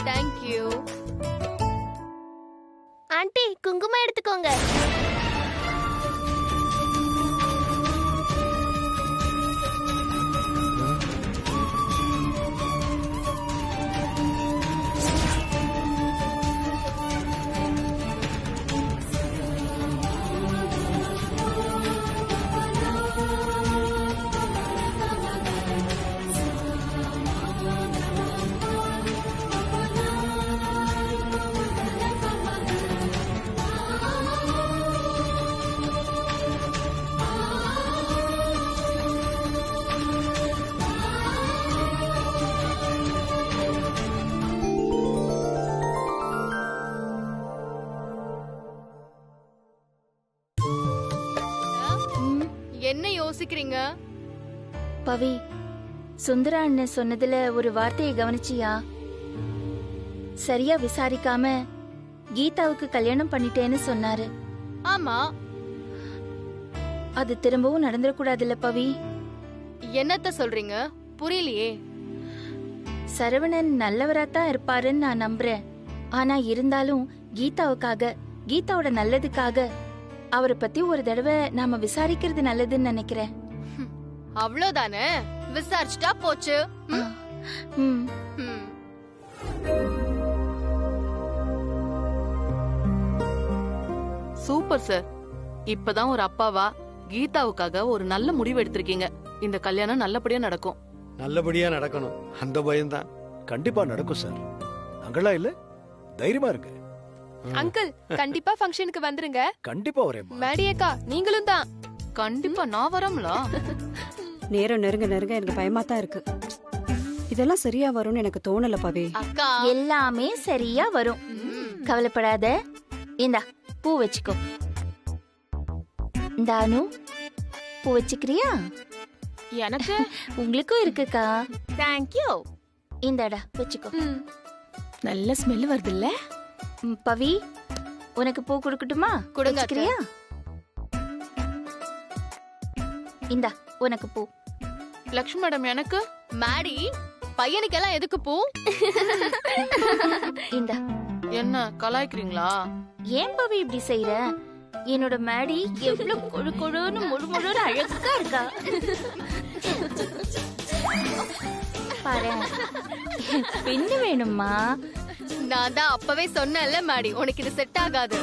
தேங்க்யூ. ஆண்டி, குங்குமம் எடுத்துக்கோங்க. என்ன யோசிக்கிறீங்க? பவி, சுந்தரா அண்ணன் சொன்னதுல ஒரு வார்த்தையை கவனிச்சியா? சரியா விசாரிக்காம கீதாவுக்கு கல்யாணம் பண்ணிட்டேன்னு சொன்னாரு. ஆமா, அது திரும்பவும் நடந்துடக்கூடாதுல்ல பவி. என்னத்த சொல்றீங்க? புரியலையே. சரவணன் நல்லவராத்தான் இருப்பாருன்னு நான் நம்புறேன். ஆனா இருந்தாலும் கீதாவுக்காக, கீதாவோட நல்லதுக்காக அவரை பத்தி ஒரு தடவை நாம விசாரிக்கிறது நல்லதுன்னு நினைக்கிறேன். அவ்வளவுதானே, விசாரிச்சுட்டா போச்சு. Super sir. இப்பதான் ஒரு அப்பாவா கீதாவுக்காக ஒரு நல்ல முடிவு எடுத்திருக்கீங்க. இந்த கல்யாணம் நல்லபடியா நடக்கும். நல்லபடியா நடக்கணும், அந்த பயம்தான். கண்டிப்பா நடக்கும் சார். அங்கெல்லாம் இல்ல, தைரியமா இருக்கு. அங்கிள் கண்டிப்பா ஃபங்க்ஷனுக்கு வந்துருங்க. கண்டிப்பா வரேன். மேடி அக்கா நீங்களும் தான். கண்டிப்பா நான் வரம்ல. நேரம் நெருங்க நெருங்க எனக்கு பயமா தான் இருக்கு. இதெல்லாம் சரியா வரும்னு எனக்கு தோணல பவி. அக்கா எல்லாமே சரியா வரும், கவலைப்படாத. இந்தா பூ வச்சுக்கோ. தானு பூ வச்சுக்கிறியா? எனக்கு உங்களுக்கும் இருக்குக்கா. தேங்க்யூ. இந்தாடா வச்சுக்கோ. நல்ல ஸ்மெல் வருது இல்ல? பவி உனக்கு பூ கொடுக்கட்டுமா? கொடுங்கறியா? இந்தா உனக்கு பூ. லக்ஷ்மி மேடம் எனக்கு. மாடி பையனுக்கெல்லாம் எதுக்கு பூ? இந்தா. என்ன கலாய்க்கிறீங்களா? ஏன் பவி இப்படி செய்யற? என்னோட மேடி எவ்வளவு கொழு கொழுன்னு முழு முழுன்னு அழகா இருக்கா பாரு. பின்னு வேணுமா? நான் தான் அப்பவே சொன்னேன்ல மாடி, உனக்கு இது செட் ஆகாது.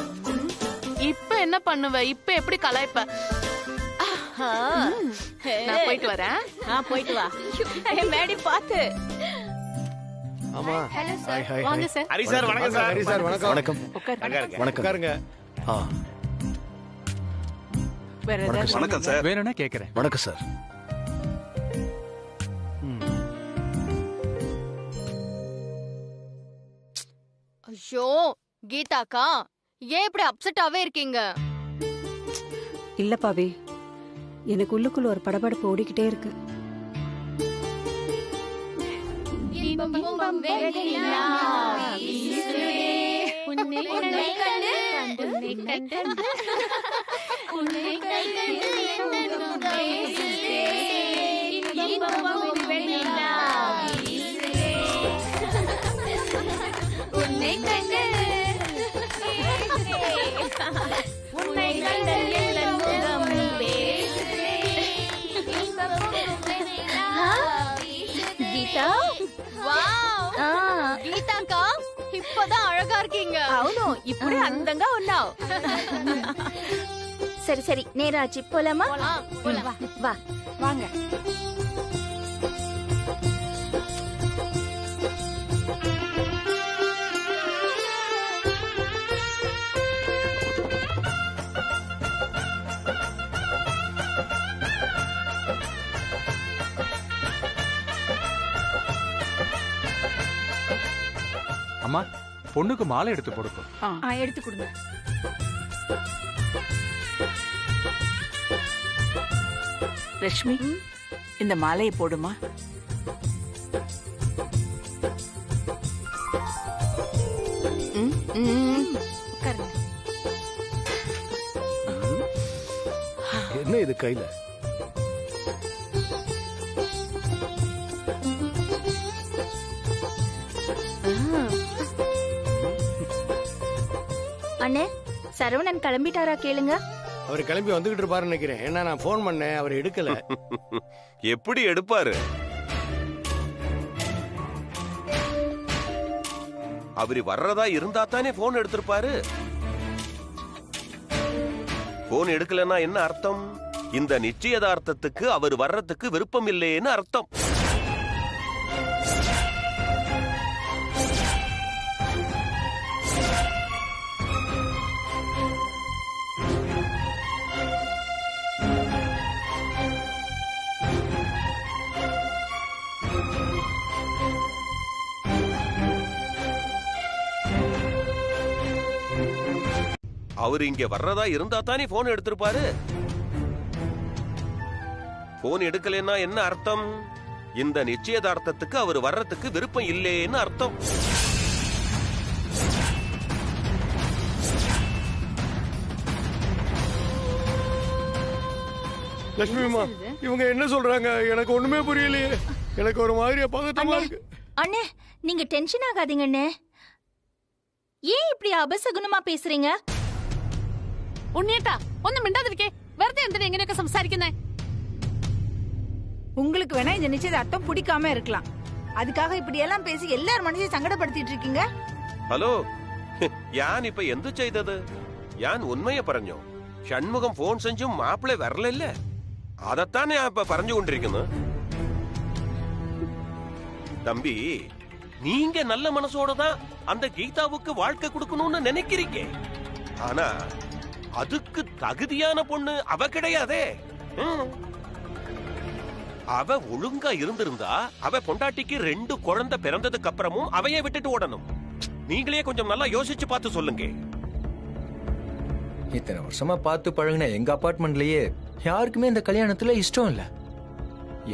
இப்ப என்ன பண்ணுவ? இப்ப எப்படி கலாய்ப்ப? நான் போயிட்டு வரேன். போயிட்டு வா. மேடி பாத்து. ஆமா. Hi hi. வாங்க சார். ஹரி சார் வணக்கம் சார். ஹரி சார் வணக்கம். வணக்கம். வணக்கம். உட்காருங்க. வணக்கம் சார். வேணும்னா கேக்குறேன். வணக்கம் சார். ஐயோ கீதாக்கா, ஏன் இப்படி அப்செட்டாவே இருக்கீங்க? இல்ல பவி, எனக்கு உள்ளுக்குள்ள ஒரு படபடப்பு ஓடிக்கிட்டே இருக்கு. கீதா, கீதாக்கா இப்பதான் அழகா இருக்கீங்க. అవును ఇప్పుడే అందంగా ఉన్నావు. சரி சரி நேரம் ஆச்சு, போலாமா? வா வாங்க. அம்மா, பொண்ணுக்கு மாலை எடுத்து கொடுக்கும். எடுத்து கொடுங்க. ரஷ்மி, இந்த மாலையை போடுமா. என்ன இது கையில? அண்ணே, சரவணன் கிளம்பிட்டாரா கேளுங்க. அவர் கிளம்பி வந்துகிட்டு இருப்பாருன்னு நினைக்கிறேன். ஏன்னா நான் போன் பண்ணேன், அவர் எடுக்கல. எப்படி எடுப்பாரு? அவரு வர்றதா இருந்தா தானே போன் எடுத்திருப்பாரு. போன் எடுக்கலன்னா என்ன அர்த்தம்? இந்த நிச்சயதார்த்தத்துக்கு அவர் வர்றதுக்கு விருப்பம் இல்லைன்னு அர்த்தம். அவர் இங்க வர்றதா இருந்தா தானே போன் எடுத்திருப்பாரு. போன் எடுக்கலன்னா என்ன அர்த்தம்? இந்த நிச்சயதார்த்தத்துக்கு அவர் வர்றதுக்கு விருப்பம் இல்லைன்னு அர்த்தம். லட்சுமி அம்மா இவங்க என்ன சொல்றாங்க எனக்கு ஒண்ணுமே புரியலையே. எனக்கு ஒரு மாதிரியா பதட்டமா இருக்கு. அண்ணே நீங்க டென்ஷன் ஆகாதீங்க அண்ணே. ஏன் இப்படி அபசகுனமா பேசுறீங்க? ഉണ്ണിയേട്ടാ ഒന്നും മിണ്ടാതിരിക്കേ. വെറുതെ എന്തിനാ ഇങ്ങനെയൊക്കെ സംസാരിക്കുന്നേ? உங்களுக்கு வேணா இந்த நிச்சயதார்த்தம் பிடிக்காம இருக்கலாம். அதுக்காக இப்படி எல்லாம் பேசி எல்லார் மனசையும் சங்கடப்படுத்திட்டு இருக்கீங்க. ഹലോ ഞാൻ ഇപ്പൊ എന്ത് ചെയ്തത്? ഞാൻ ഉണ്മയെ പറഞ്ഞു. ഷൺമുഖം ഫോൺ സെഞ്ചും മാപ്പിളെ വരലല്ലേ. അതത്താണ് ഞാൻ ഇപ്പൊ പറഞ്ഞുകൊണ്ടിരിക്കുന്നത്. தம்பி நீங்க நல்ல மனசோட தான் அந்த கீதாவுக்கு வாழ்க்கை கொடுக்கணும்னு நினைக்கிறீங்க. ஆனா அதுக்கு தகுதியான பொண்ணு அவ கிடையாதே. அவ ஒழுங்கா இருந்திருந்தா அவ பொண்டாட்டிக்கு 2 குழந்தை பிறந்ததுக்கு அப்புறமும் அவைய விட்டுட்டு ஓடணும். நீங்களே கொஞ்சம் நல்லா யோசிச்சு பார்த்து சொல்லுங்க. இத்தனை வருஷமா பார்த்து பழகின எங்க அபார்ட்மெண்ட்லயே யாருக்குமே இந்த கல்யாணத்துல இஷ்டம் இல்ல.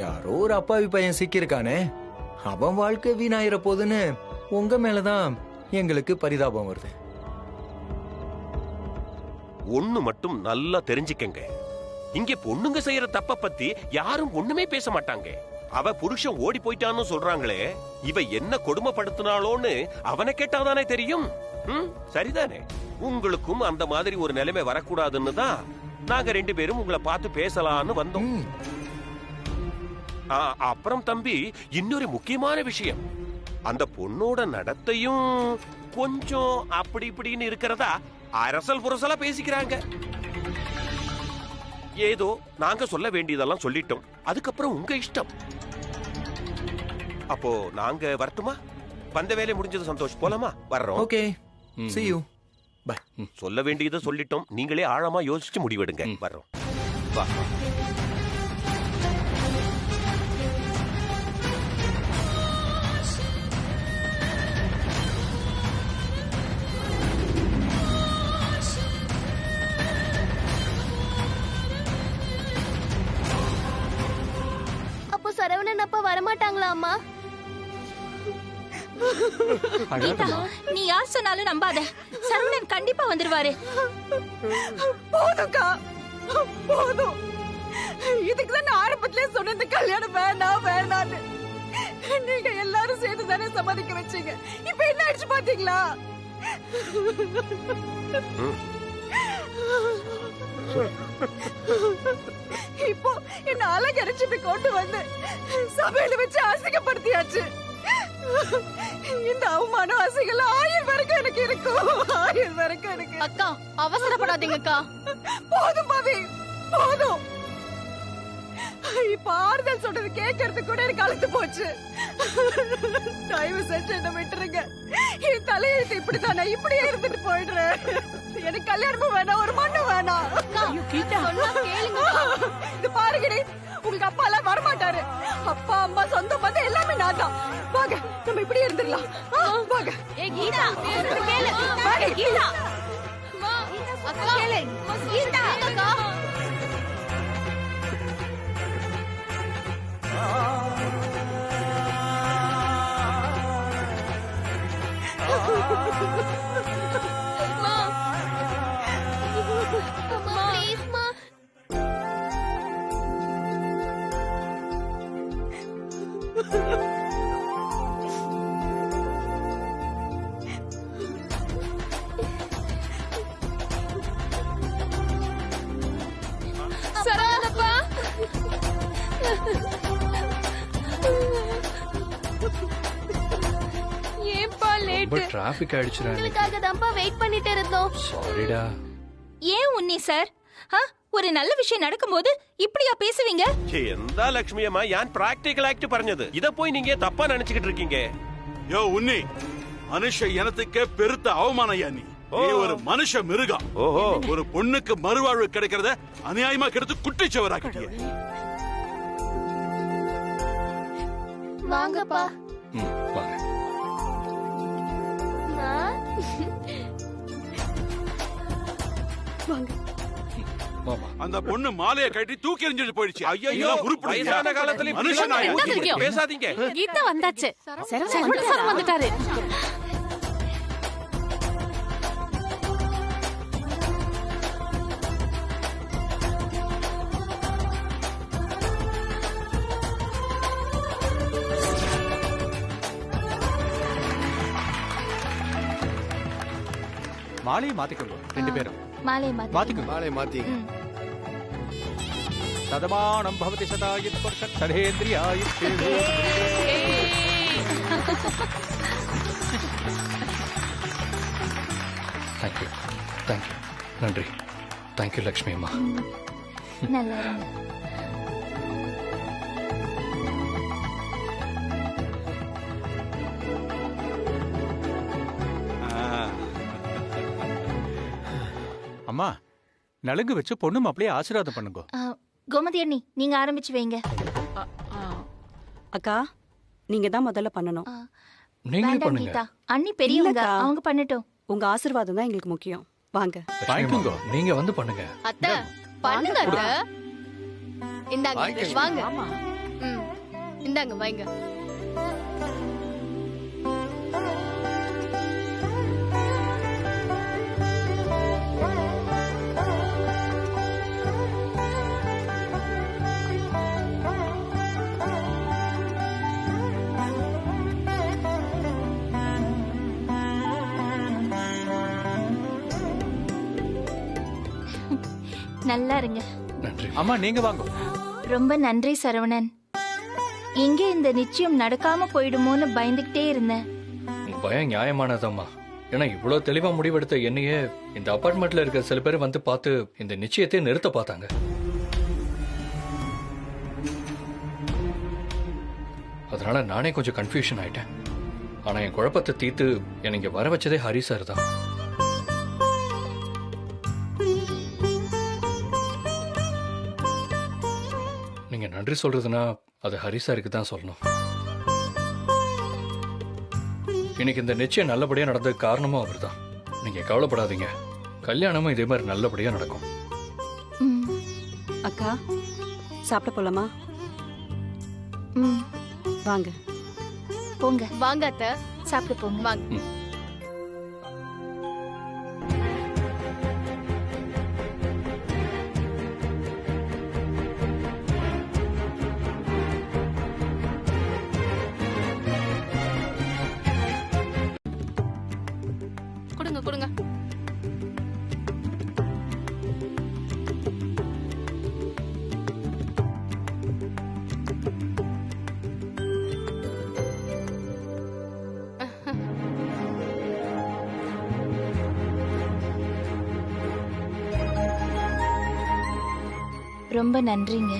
யாரோ ஒரு அப்பாவி பையன் சிக்கியிருக்கானே, அவன் வாழ்க்கை வீணாயிர போதுன்னு உங்க மேலதான் எங்களுக்கு பரிதாபம் வருது. ஒண்ணு மட்டும் நல்லா தெரிஞ்சுக்கங்க. இங்க பொண்ணுங்க செய்யற தப்ப பத்தி யாரும் ஒண்ணுமே பேச மாட்டாங்க. அவ புருஷன் ஓடி போயிட்டான்னு சொல்றாங்களே, இவ என்ன கொடுமைப்படுத்தினாலோன்னு அவனை கேட்டாதானே தெரியும். சரிதானே? உங்களுக்கும் அந்த மாதிரி ஒரு நிலைமை வரக்கூடாதுன்னு தான் நாங்க 2 பேரும் உங்களை பார்த்து பேசலான்னு வந்தோம். அப்புறம் தம்பி இன்னொரு முக்கியமான விஷயம், அந்த பொண்ணோட நடத்தையும் கொஞ்சம் அப்படி இப்படின்னு இருக்கிறதா அரசல் புரசலா பேசிக்கிறாங்க. ஏதோ நாங்க சொல்ல வேண்டியதெல்லாம் சொல்லிட்டோம். அதுக்கப்புறம் உங்க இஷ்டம். அப்போ நாங்க வரட்டுமா? வந்த வேலை முடிஞ்சது சந்தோஷ், போலாமா? வர்றோம். Okay, see you. பை. சொல்ல வேண்டியதை சொல்லிட்டோம். நீங்களே ஆழமா யோசிச்சு முடிவெடுங்க. வர்றோம். வா. அப்போ சரவணன் அப்பா வரமாட்டாங்களா அம்மா? கீதா, நீ யார் சொன்னாலும் நம்பாத. சரவணன் கண்டிப்பா வந்துருவாரு. போதும்க்கா, போதும். இதுக்குதான் நான் ஆரம்பத்திலே சொன்னது கல்யாணம் வேணாம் வேணான்னு. நீங்க எல்லாரும் சேர்ந்து தானே சம்மதிக்க வச்சீங்க. இப்ப என்ன ஆயிடுச்சு பாத்தீங்களா? இப்போ என்ன அலங்கரிச்சு கொண்டு வந்து சபையில வச்சு அசிங்கப்படுத்தியாச்சு. இந்த அவமான அசிங்கல 1000 வரைக்கும் எனக்கு இருக்கும். 1000 வரைக்கும் எனக்கு. அக்கா அவசரப்படாதீங்க அக்கா. போதும் பாவி, போதும். இப்ப ஆறுதல் சொல்றது கேட்கறது கூட எனக்கு அழுத்து போச்சு. தயவு செஞ்சு என்ன விட்டுருங்க. என் தலையெழுத்து இப்படித்தானே, இப்படியே இருந்துட்டு போயிடுறேன். எனக்கு கல்யாணமும் வேணாம், ஒரு மண்ணும் வேணாம். இது பாருங்கடி, உங்களுக்கு அப்பா எல்லாம் வரமாட்டாரு. அப்பா அம்மா சொந்த பந்தம் எல்லாமே நான் தான். வாங்க நம்ம இப்படி இருந்துடலாம். வாங்க. கீதா, கேளு. வாங்க கீதா. அக்கா கேளு. கீதா அக்கா. சரவணப்பா, ஏன்பா லேட்? ரொம்ப டிராபிக் ஆயிடுச்சுடா. உங்களுக்காக தான்ப்பா வெயிட் பண்ணிட்டு இருந்தோம். சாரிடா. ஏன் உன்னி சார், ஒரு நல்ல விஷயம் நடக்கும்போது இப்படியா பேசுவீங்க? എന്താ ലക്ഷ്മിയമ്മ, ഞാൻ പ്രാക്ടിക്കൽ ആക്ട് പറഞ്ഞത്. ഇത പോയി நீங்க தப்பா நினைச்சிட்டு இருக்கீங்க. யோ உன்னி, மனுஷ இனத்துக்கே பெருத்த அவமானயா நீ. நீ ஒரு மனுஷ மிருகம். ஒரு பொண்ணுக்கு மறுவாழ்வு கிடைக்கிறத அநியாயமா கெடுத்து குட்டிச்சவராக்கிட்டிய. வாங்கப்பா. வாங்க. அந்த பொண்ணு மாலையை கட்டி தூக்கி எறிஞ்சிட்டு போயிடுச்சு. ஐயோ, வயசான காலத்துல மனுஷன் பேசாதீங்க. கீதா வந்தாச்சு. சரவணன் வந்துட்டாரு. மாலையை மாத்திக்கோங்க 2 பேரும். மாலை மாத்திக்கோங்க. மாலை மாத்தி. சதமானம் பவதி சதாயித் பர்ஷத் சதேந்திரியாயித் தேங்க்யூ தேங்க்யூ. நன்றி. தேங்க்யூ லக்ஷ்மி அம்மா. நல்லா இருங்க. அம்மா நலுங்கு வச்சு பொண்ணு மாப்பிளைய ஆசீர்வாதம் பண்ணுங்க. கோமதி அண்ணி நீங்க ஆரம்பிச்சு வைங்க. அக்கா நீங்க தான் முதல்ல பண்ணணும். வேண்டாம் கீதா, அண்ணி பெரியவங்க, அவங்க பண்ணட்டும். உங்க ஆசீர்வாதம் தான் எங்களுக்கு முக்கியம். வாங்க. வாங்கிக்கோங்க. நீங்க வந்து பண்ணுங்க. அத்தை பண்ணுங்க அத்தை. இந்தாங்க வாங்க. இந்தாங்க வைங்க. நல்லா இருங்க. நன்றி. அம்மா நீங்க வாங்க. ரொம்ப நன்றி சரவணன். எங்க இந்த நிச்சயம் நடக்காம போயிடுமோன்னு பயந்துகிட்டே இருந்தேன். பயம் நியாயமானதம்மா. ஏன்னா இவ்வளவு தெளிவா முடிவெடுத்த என்னையே இந்த அபார்ட்மெண்ட்ல இருக்க சில பேர் வந்து பார்த்து இந்த நிச்சயத்தை நிறுத்த பார்த்தாங்க. அதனால நானே கொஞ்சம் கன்ஃபியூஷன் ஆயிட்டேன். ஆனா என் குழப்பத்தை தீர்த்து என்னை இங்க வர வச்சதே ஹரி சார் தான். நீங்க நன்றி சொல்றதுன்னா அது ஹரி சாருக்கு தான் சொல்லணும். இன்னைக்கு இந்த நிச்சயம் நல்லபடியா நடந்தது காரணமும் அவர் தான். நீங்க கவலைப்படாதீங்க, கல்யாணமும் இதே மாதிரி நல்லபடியா நடக்கும். அக்கா சாப்பிட போலாமா? வாங்க போங்க. வாங்க அத்தை, சாப்பிட போங்க. வாங்க. கொடுங்க கொடுங்க. ரொம்ப நன்றிங்க.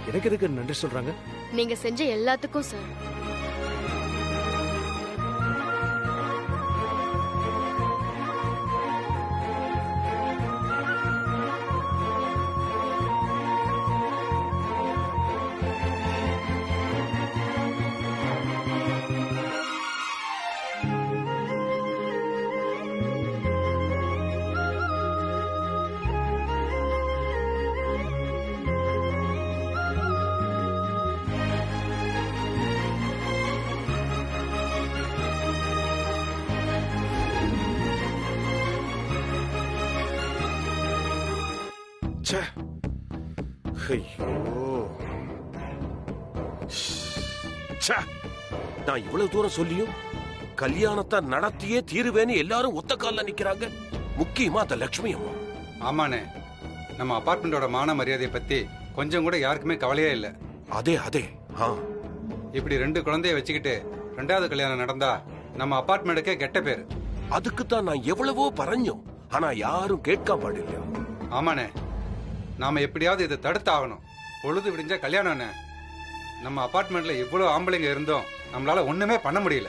எனக்கு எதுக்கு நன்றி சொல்றாங்க? நீங்க செஞ்ச எல்லாத்துக்கும் சார். நான் இவ்வளவு தூரம் சொல்லியும் கல்யாணத்தை நடத்தியே தீருவேன்னு எல்லாரும் ஒத்த கால்ல நிக்கிறாங்க. முக்கியமா அந்த லட்சுமி அம்மா. ஆமாண்ணே, நம்ம அபார்ட்மெண்டோட மான மரியாதையை பத்தி கொஞ்சம் கூட யாருக்குமே கவலையே இல்ல. அதே அதே. இப்படி 2 குழந்தைய வச்சுக்கிட்டு 2வது கல்யாணம் நடந்தா நம்ம அபார்ட்மெண்ட்டுக்கே கெட்ட பேரு. அதுக்கு தான் நான் எவ்வளவோ பறஞ்சோம், ஆனா யாரும் கேட்க பாடில்லையா. ஆமாண்ணே, நாம எப்படியாவது இதை தடுத்தாகணும். பொழுது விடிஞ்சா கல்யாணம். நம்ம அபார்ட்மெண்ட்ல இவ்வளவு ஆம்பளைங்க இருந்தோம், நம்மளால ஒண்ணுமே பண்ண முடியல.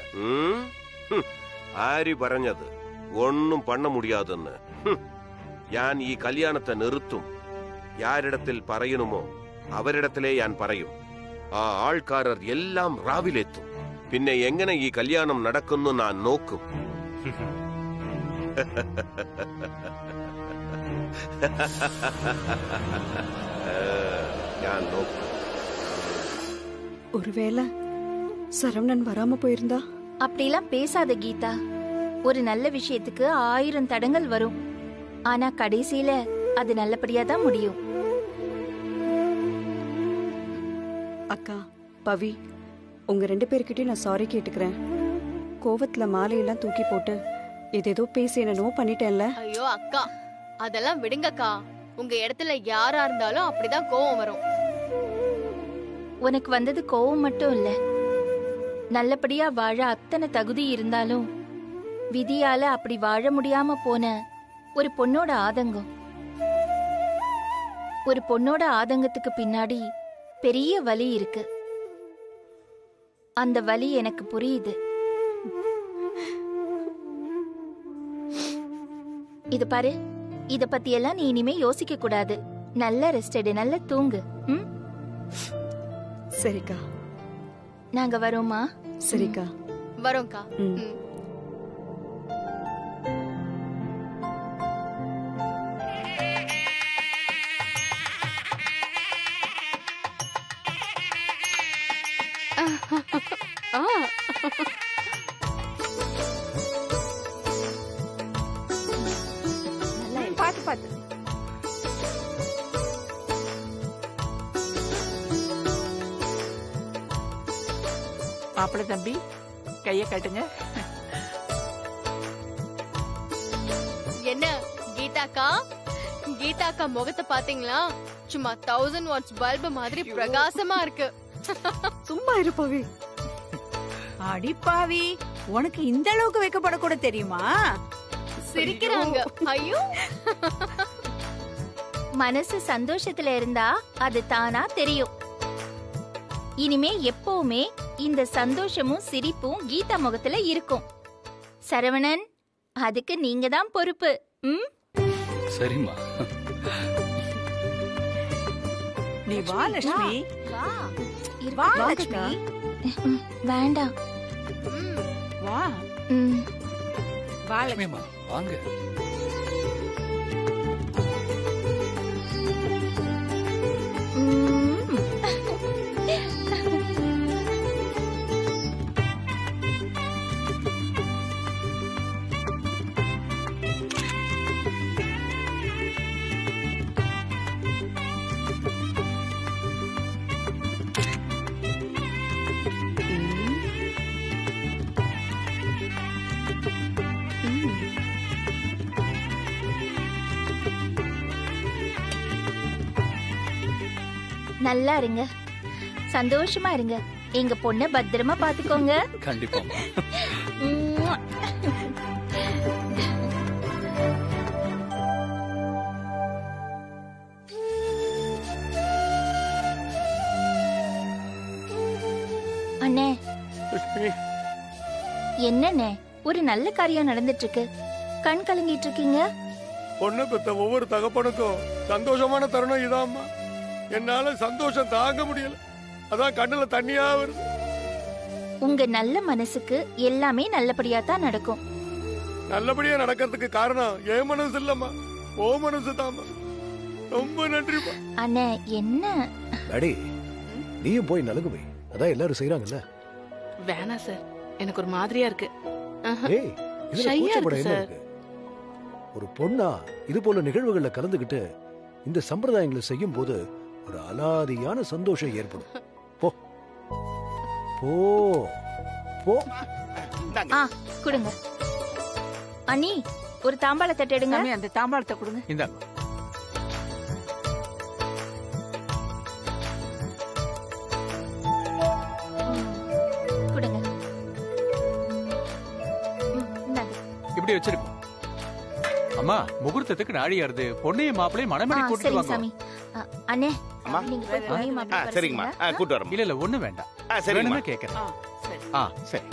ஆரி പറഞ്ഞത് ഒന്നും பண்ண முடியாதுன்னு. ഞാൻ ഈ കല്യാണത്തെ നിർത്തും. யாரிடத்தில் പറയணுമോ അവരിടത്തിലേ ഞാൻ പറയും. ആ ആൾക്കാരർ എല്ലാം രാവിലെത്തും. പിന്നെ എങ്ങനെ ഈ കല്യാണം നടക്കുന്നു ഞാൻ നോക്കും. ഞാൻ നോക്കും. ஒருவேளை சரவணன் வராம போயிருந்தா? அப்படிலாம் பேசாத கீதா. ஒரு நல்ல விஷயத்துக்கு 1000 தடங்கள் வரும். ஆனா கடைசியில அது நல்லபடியா தான் முடியும். அக்கா, பவி, உங்க 2 பேர்கிட்டயும் நான் சாரி கேட்டுக்கிறேன். கோவத்துல மாலையெல்லாம் தூக்கி போட்டு ஏதேதோ பேசி என்ன நோ பண்ணிட்டேன்ல. ஐயோ அக்கா, அதெல்லாம் விடுங்கக்கா. உங்க இடத்துல யாரா இருந்தாலும் அப்படிதான் கோவம் வரும். உனக்கு வந்தது கோவம் மட்டும் இல்ல, நல்லபடியா வாழ அத்தனை தகுதி இருந்தாலும் விதியால அப்படி வாழ முடியாம போன ஒரு பொண்ணோட ஆதங்கம். ஒரு பொண்ணோட ஆதங்கத்துக்கு பின்னாடி பெரிய வலி இருக்கு. அந்த வலி எனக்கு புரியுது. இது பாரு, இத பத்தி எல்லாம் நீ இனிமே யோசிக்க கூடாது. நல்ல ரெஸ்ட் எடு, நல்ல தூங்கு. சரிக்கா. நாங்க வரோமா? சரிக்கா. வரோம்க்கா. பாத்து பாத்து. மாப்பிள்ள தம்பி கைய காட்டுங்க. என்ன கீதாக்கா, கீதாக்கா முகத்தை பாத்தீங்களா? சும்மா 1000 வாட்ஸ் பல்பு மாதிரி பிரகாசமா இருக்கு. சும்மா இருப்பாவி. அடிப்பாவி, உனக்கு இந்த அளவுக்கு வைக்கப்படக்கூட தெரியுமா? சிரிக்கிறாங்க. ஐயோ, மனசு சந்தோஷத்துல இருந்தா அது தானா தெரியும். இனிமே எப்பவுமே இந்த சந்தோஷமும் சிரிப்பும் கீதா முகத்துல இருக்கும். சரவணன், அதுக்கு நீங்க தான் பொறுப்பு. சரிம்மா. நீ வா லட்சுமி. வா லட்சுமி. வேண்டாம். வா. வா லட்சுமிமா, வாங்க. நல்லா இருங்க, சந்தோஷமா இருங்க. எங்க பொண்ண பத்திரமா பாத்துக்கோங்க. கண்டிப்பா. அண்ணே, என்னண்ணே ஒரு நல்ல காரியம் நடந்துட்டு இருக்கு, கண் கலங்கிட்டு இருக்கீங்க? பொண்ணு பெத்த ஒவ்வொரு தகப்பனுக்கும் சந்தோஷமான தருணம் இதாம்மா. என்னால சந்தோஷம் தாங்க முடியல, அதான் கண்ணுல தண்ணியா வருது. உங்க நல்ல மனசுக்கு எல்லாமே நல்லபடியா தான் நடக்கும். நல்லபடியா நடக்கிறதுக்கு காரணம் என் மனசு இல்லம்மா, ஓ மனசு தாம்மா. ரொம்ப நன்றிப்பா. அண்ணே என்ன டாடி, நீயும் போய் நலுங்கு போய், அதான் எல்லாரும் செய்யறாங்கல்ல. வேணா சார், எனக்கு ஒரு மாதிரியா இருக்கு. ஏய், இதுல கூச்சப்பட என்ன இருக்கு? ஒரு பொண்ணா இது போல நிகழ்வுகள்ல கலந்துகிட்டு இந்த சம்பிரதாயங்களை செய்யும் போது ஒரு அலாதியான சந்தோஷம் ஏற்படும். போ போ போ. கொடுங்க அண்ணி, ஒரு தாம்பாள தட்டு எடுங்க. அந்த தாம்பாளத்தை கொடுங்க. இந்தாங்க. கொடுங்க. இப்படி வச்சிருக்கோம். அம்மா, முகூர்த்தத்துக்கு நாடியாருது. பொண்ணையும் மாப்பிளையும் மணமேடை கூட்டிட்டு வாங்க. சாமி. அண்ணே, நீங்க போய் பொண்ணையும் மாப்பிளையும் சரிங்கம்மா, கூட்டி வரேன். இல்ல ஒண்ணு வேண்டாம். சரிங்கம்மா. வேணும்னா கேக்குறேன். சரி.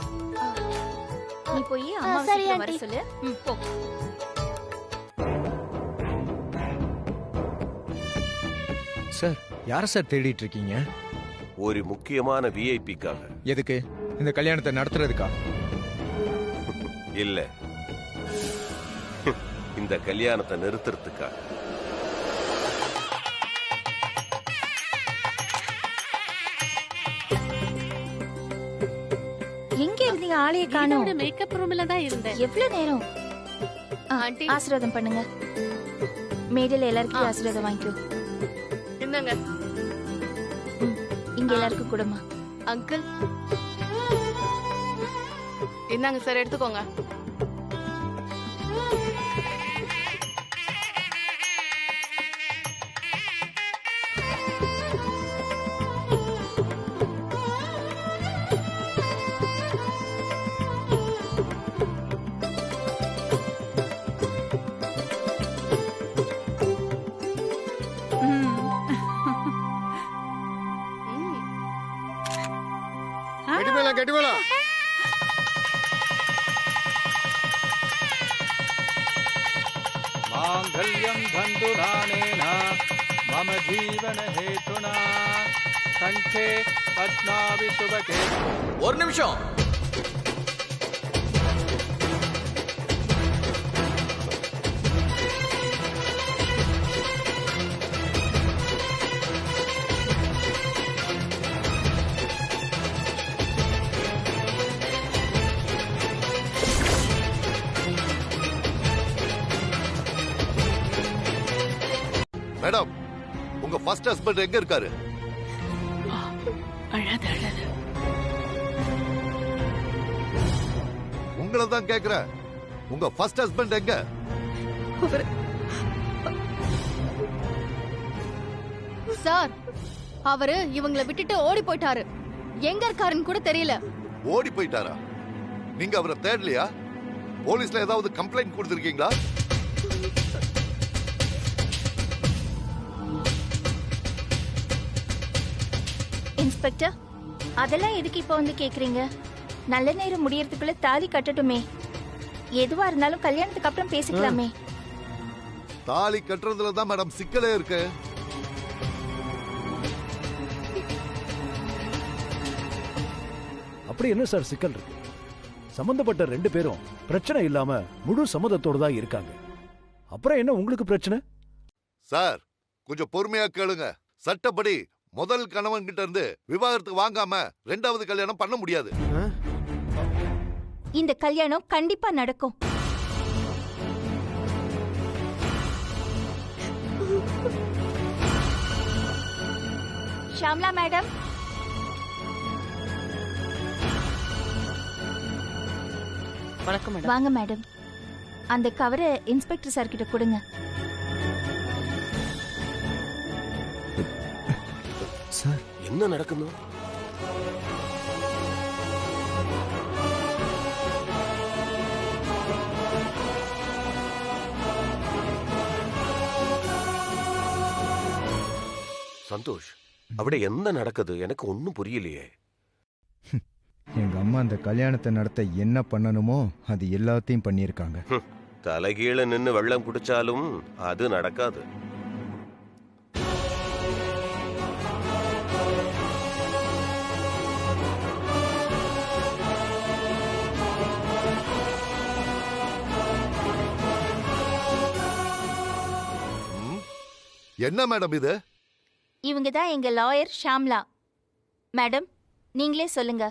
நீ போய் அம்மா வர சொல்லு. போ. சார், யார சார் தேடிட்டு இருக்கீங்க? ஒரு முக்கியமான விஐபிக்காக. எதுக்கு? இந்த கல்யாணத்தை நடத்துறதுக்கா? இல்ல, இந்த கல்யாணத்தை நிறுத்துறதுக்காக. எங்க இருந்தீங்க? ஆளைய காணோம். மேக்கப் ரூம்ல தான் இருந்தேன். எவ்வளவு நேரம்? ஆண்டி, ஆசீர்வாதம் பண்ணுங்க. மேடையில எல்லாருக்கும் ஆசீர்வாதம் வாங்கிக்கோ. என்னங்க? இங்க எல்லாருக்கும் கொடுமா. அங்கிள் இந்தாங்க சார், எடுத்துக்கோங்க. கெட்டிவேலா மாங்கல்யம் தந்துநானேன மம ஜீவன ஹேதுனா கண்டே பத்மாவி சுபகே. ஒரு நிமிஷம். மேடம், உங்க ஃபர்ஸ்ட் ஹஸ்பண்ட் எங்க இருக்காரு? அழாத அழாத. உங்களை தான் கேக்குறேன். உங்க ஃபர்ஸ்ட் ஹஸ்பண்ட் எங்க? சார், அவரு இவங்களை விட்டுட்டு ஓடி போயிட்டாரு. எங்க இருக்காருன்னு கூட தெரியல. ஓடி போயிட்டாரா? நீங்க அவரை தேடலையா? போலீஸ்ல ஏதாவது கம்ப்ளைண்ட் கொடுத்திருக்கீங்களா? இன்ஸ்பெக்டர், அதெல்லாம் எதுக்கு இப்ப வந்து கேக்குறீங்க? நல்ல நேரம் முடியறதுக்குள்ள தாலி கட்டட்டுமே. எதுவா இருந்தாலும் கல்யாணத்துக்கு அப்புறம் பேசிக்கலாமே. தாலி கட்டுறதுல தான் மேடம் சிக்கலே இருக்கு. அப்படி என்ன சார் சிக்கல் இருக்கு? சம்பந்தப்பட்ட 2 பேரும் பிரச்சனை இல்லாம முழு சம்மதத்தோட தான் இருக்காங்க. அப்புறம் என்ன உங்களுக்கு பிரச்சனை? சார், கொஞ்சம் பொறுமையா கேளுங்க. சட்டப்படி முதல் கணவன் கிட்ட இருந்து விவாகரத்து வாங்காம 2வது கல்யாணம் பண்ண முடியாது. இந்த கல்யாணம் கண்டிப்பா நடக்கும். ஷாம்லா மேடம், வணக்கம் மேடம். வாங்க மேடம். அந்த கவரை இன்ஸ்பெக்டர் சார் கிட்ட கொடுங்க. சார், என்ன நடக்கணும்? சந்தோஷ், അവിടെ என்ன நடக்குது? எனக்கு ஒன்னும் புரியலையே. எங்க அம்மா அந்த கல்யாணத்தை நடத்த என்ன பண்ணணுமோ அது எல்லாத்தையும் பண்ணியிருக்காங்க. தலைகீழ நின்னு வெள்ளம் குடிச்சாலும் அது நடக்காது. என்ன மேடம் இது? இவங்க தான் எங்க லாயர் ஷாம்லா. மேடம், நீங்களே சொல்லுங்க.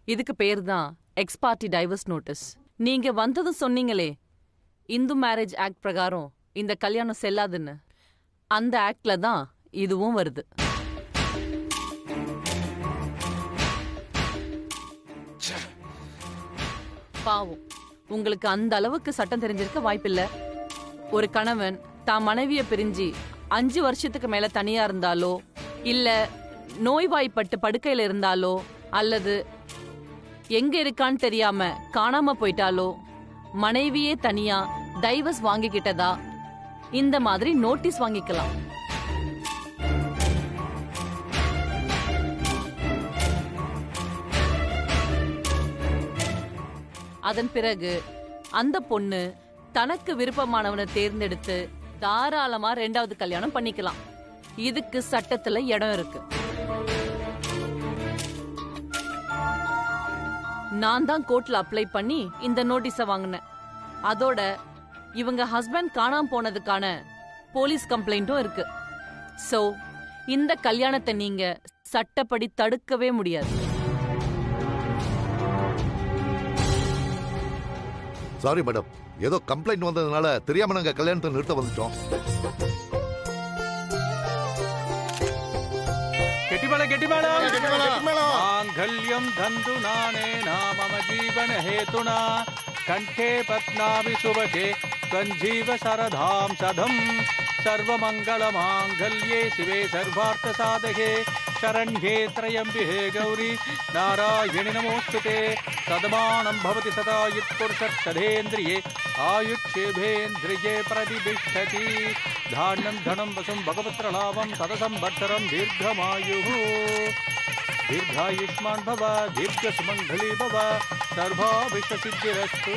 இதுக்கு பேர் தான் எக்ஸ் பார்ட்டி டைவர்ஸ் நோட்டீஸ். நீங்க வந்ததும் சொன்னீங்களே இந்து மேரேஜ் ஆக்ட் பிரகாரம் இந்த கல்யாணம் செல்லாதுன்னு. அந்த ஆக்ட்ல தான் இதுவும் வருது. பாவம், உங்களுக்கு அந்த அளவுக்கு சட்டம் தெரிஞ்சிருக்க வாய்ப்பில்லை. ஒரு கணவன் தான் மனைவிய பிரிஞ்சு 5 வருஷத்துக்கு மேல தனியா இருந்தாலோ, இல்ல நோய்வாய்ப்பட்டு படுக்கையில இருந்தாலோ, அல்லது எங்க இருக்கான்னு தெரியாம காணாம போயிட்டாலோ, மனைவியே தனியா டைவர்ஸ் வாங்கிக்கிட்டதா இந்த மாதிரி நோட்டீஸ் வாங்கிக்கலாம். அதன் பிறகு அந்த பொண்ணு தனக்கு விருப்பமானவனை தேர்ந்தெடுத்து தாராளமா 2வது கல்யாணம் பண்ணிக்கலாம். இதுக்கு சட்டத்துல இடம் இருக்கு. நான் தான் கோர்ட்ல அப்ளை பண்ணி இந்த நோட்டீஸ வாங்கினேன். அதோட இவங்க ஹஸ்பண்ட் காணாம போனதுக்கான போலீஸ் கம்ப்ளைண்ட்டும் இருக்கு. சோ இந்த கல்யாணத்தை நீங்க சட்டப்படி தடுக்கவே முடியாது. சாரி மேடம், ஏதோ கம்ப்ளைண்ட் வந்ததுனால தெரியாம நாங்க கல்யாணத்தை நிறுத்த வந்துட்டோம். मांगल्यं धन्तुनानेन मम जीवन हेतुना कंठे पद्मावि सुभगे संजीव सरधाम सदम सर्वमंगल मांगल्ये शिवे सर्वार्थ साधके शरण्ये त्र्यंबिके गौरी नारायणि नमोस्तुते सदमानं भवति सदा युत्पुरुषर्षधेन्द्रिये आयुष्येभेन्द्रिये प्रतिष्ठति धान्यं धनं वसुं भगवत्रलाभं सदसंवत्सरं दीर्घमायुः दीर्घायुष्मान भव दीर्घ सुमंगली भव सर्वाभिष्टसिद्धिरस्तु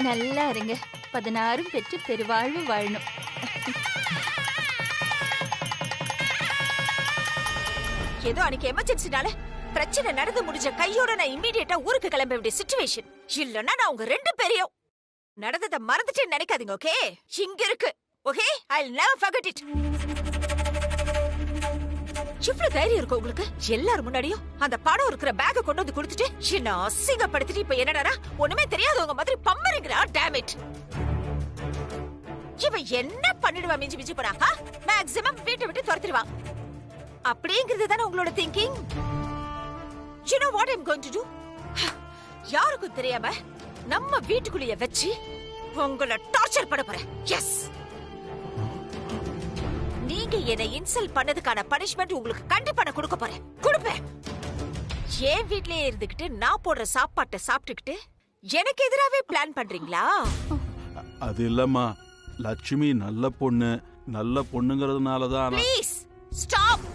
நல்லா இருங்க 16 பெற்று பெருவாழ்வு வாழணும். ஏதோ அன்னைக்கு எமர்ஜென்சினால பிரச்சனை நடந்து முடிஞ்ச கையோட நான் இம்மீடியட்டா ஊருக்கு கிளம்ப வேண்டிய சிச்சுவேஷன். இல்லன்னா நான் உங்க 2 பேரையும் நடந்ததை மறந்துட்டேன்னு நினைக்காதீங்க. ஓகே, இங்க இருக்கு. Okay, I'll never forget it. இவ்வளவு தைரியம் இருக்கு உங்களுக்கு? எல்லாரும் முன்னாடியும் அந்த பணம் இருக்கிற பேக்க கொண்டு வந்து கொடுத்துட்டு என்ன அசிங்கப்படுத்திட்டு இப்ப என்னடா ஒண்ணுமே தெரியாதவங்க மாதிரி பம்பறீங்களா? Dam it. இவ என்ன பண்ணிடுவா? மிஞ்சி மிஞ்சி போனாக்கா மேக்ஸிமம் வீட்டை விட்டு துரத்திடுவா. அப்படிங்கிறது தானே உங்களோட thinking? You know what I'm going to do? யாருக்கும் தெரியாம நம்ம வீட்டுக்குள்ளேயே வச்சு உங்களை டார்ச்சர் பண்ண போறேன். எஸ், நீங்க என்னை இன்சல்ட் பண்ணதுக்கான பனிஷ்மெண்ட் உங்களுக்கு கண்டிப்பா நான் கொடுக்க போறேன். கொடுப்பேன். என் வீட்லயே இருந்துகிட்டு நான் போடுற சாப்பாட்டை சாப்பிட்டுக்கிட்டு எனக்கு எதிராவே பிளான் பண்றீங்களா? அது இல்லம்மா, லட்சுமி நல்ல பொண்ணு. நல்ல பொண்ணுங்கிறதுனாலதான். Please stop.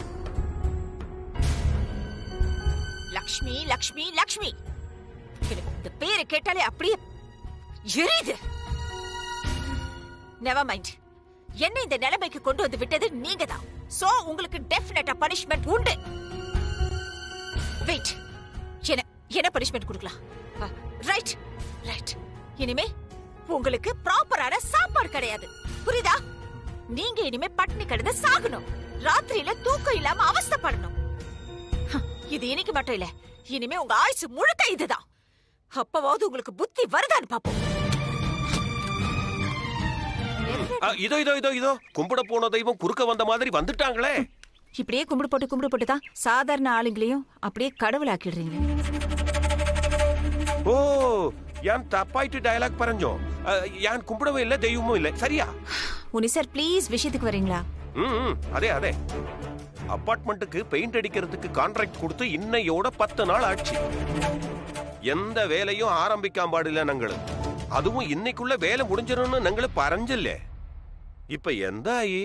லக்ஷ்மி லக்ஷ்மி லக்ஷ்மி, எனக்கு இந்த பேரை கேட்டாலே அப்படியே எரியுது. Never mind. என்ன இந்த நிலைமைக்கு கொண்டு வந்து விட்டது நீங்க தான். சோ உங்களுக்கு டெஃபினட்டா பனிஷ்மெண்ட் உண்டு. வெயிட், என்ன பனிஷ்மெண்ட் கொடுக்கலாம்? Right right. இனிமே உங்களுக்கு ப்ராப்பரான சாப்பாடு கிடையாது. புரியுதா? நீங்க இனிமே பட்டினி கிடந்து சாகணும். ராத்திரியில தூக்கம் இல்லாம அவஸ்தைப்படணும். இது இன்னைக்கு மட்டும் இல்ல, இனிமே உங்க ஆயுசு முழுக்க இதுதான். அப்பவாவது உங்களுக்கு புத்தி வருதான்னு பாப்போம். இதோ இதோ இதோ இதோ கும்பிட போன தெய்வம் குறுக்க வந்த மாதிரி வந்துட்டாங்களே. இப்படியே கும்பிடு போட்டு தான் சாதாரண ஆளுங்களையும் அப்படியே கடவுளாக்கிடுறீங்க. ஓ, யான் தப்பாயிட்டு டயலாக் பரஞ்சோம். யான் கும்பிடவும் இல்ல, தெய்வமும் இல்ல. சரியா? முனி சார் ப்ளீஸ் விஷயத்துக்கு வரீங்களா? அதே அதே. அபார்ட்மெண்ட்டுக்கு பெயிண்ட் அடிக்கிறதுக்கு கான்ட்ராக்ட் கொடுத்து இன்னையோட 10 நாள் ஆச்சு. எந்த வேலையும் ஆரம்பிக்காம பாடில்ல நங்களு. அதுவும் இன்னைக்குள்ள வேலை முடிஞ்சிரும்னு நங்களு பறஞ்சில்ல. இப்ப எந்த ஆயி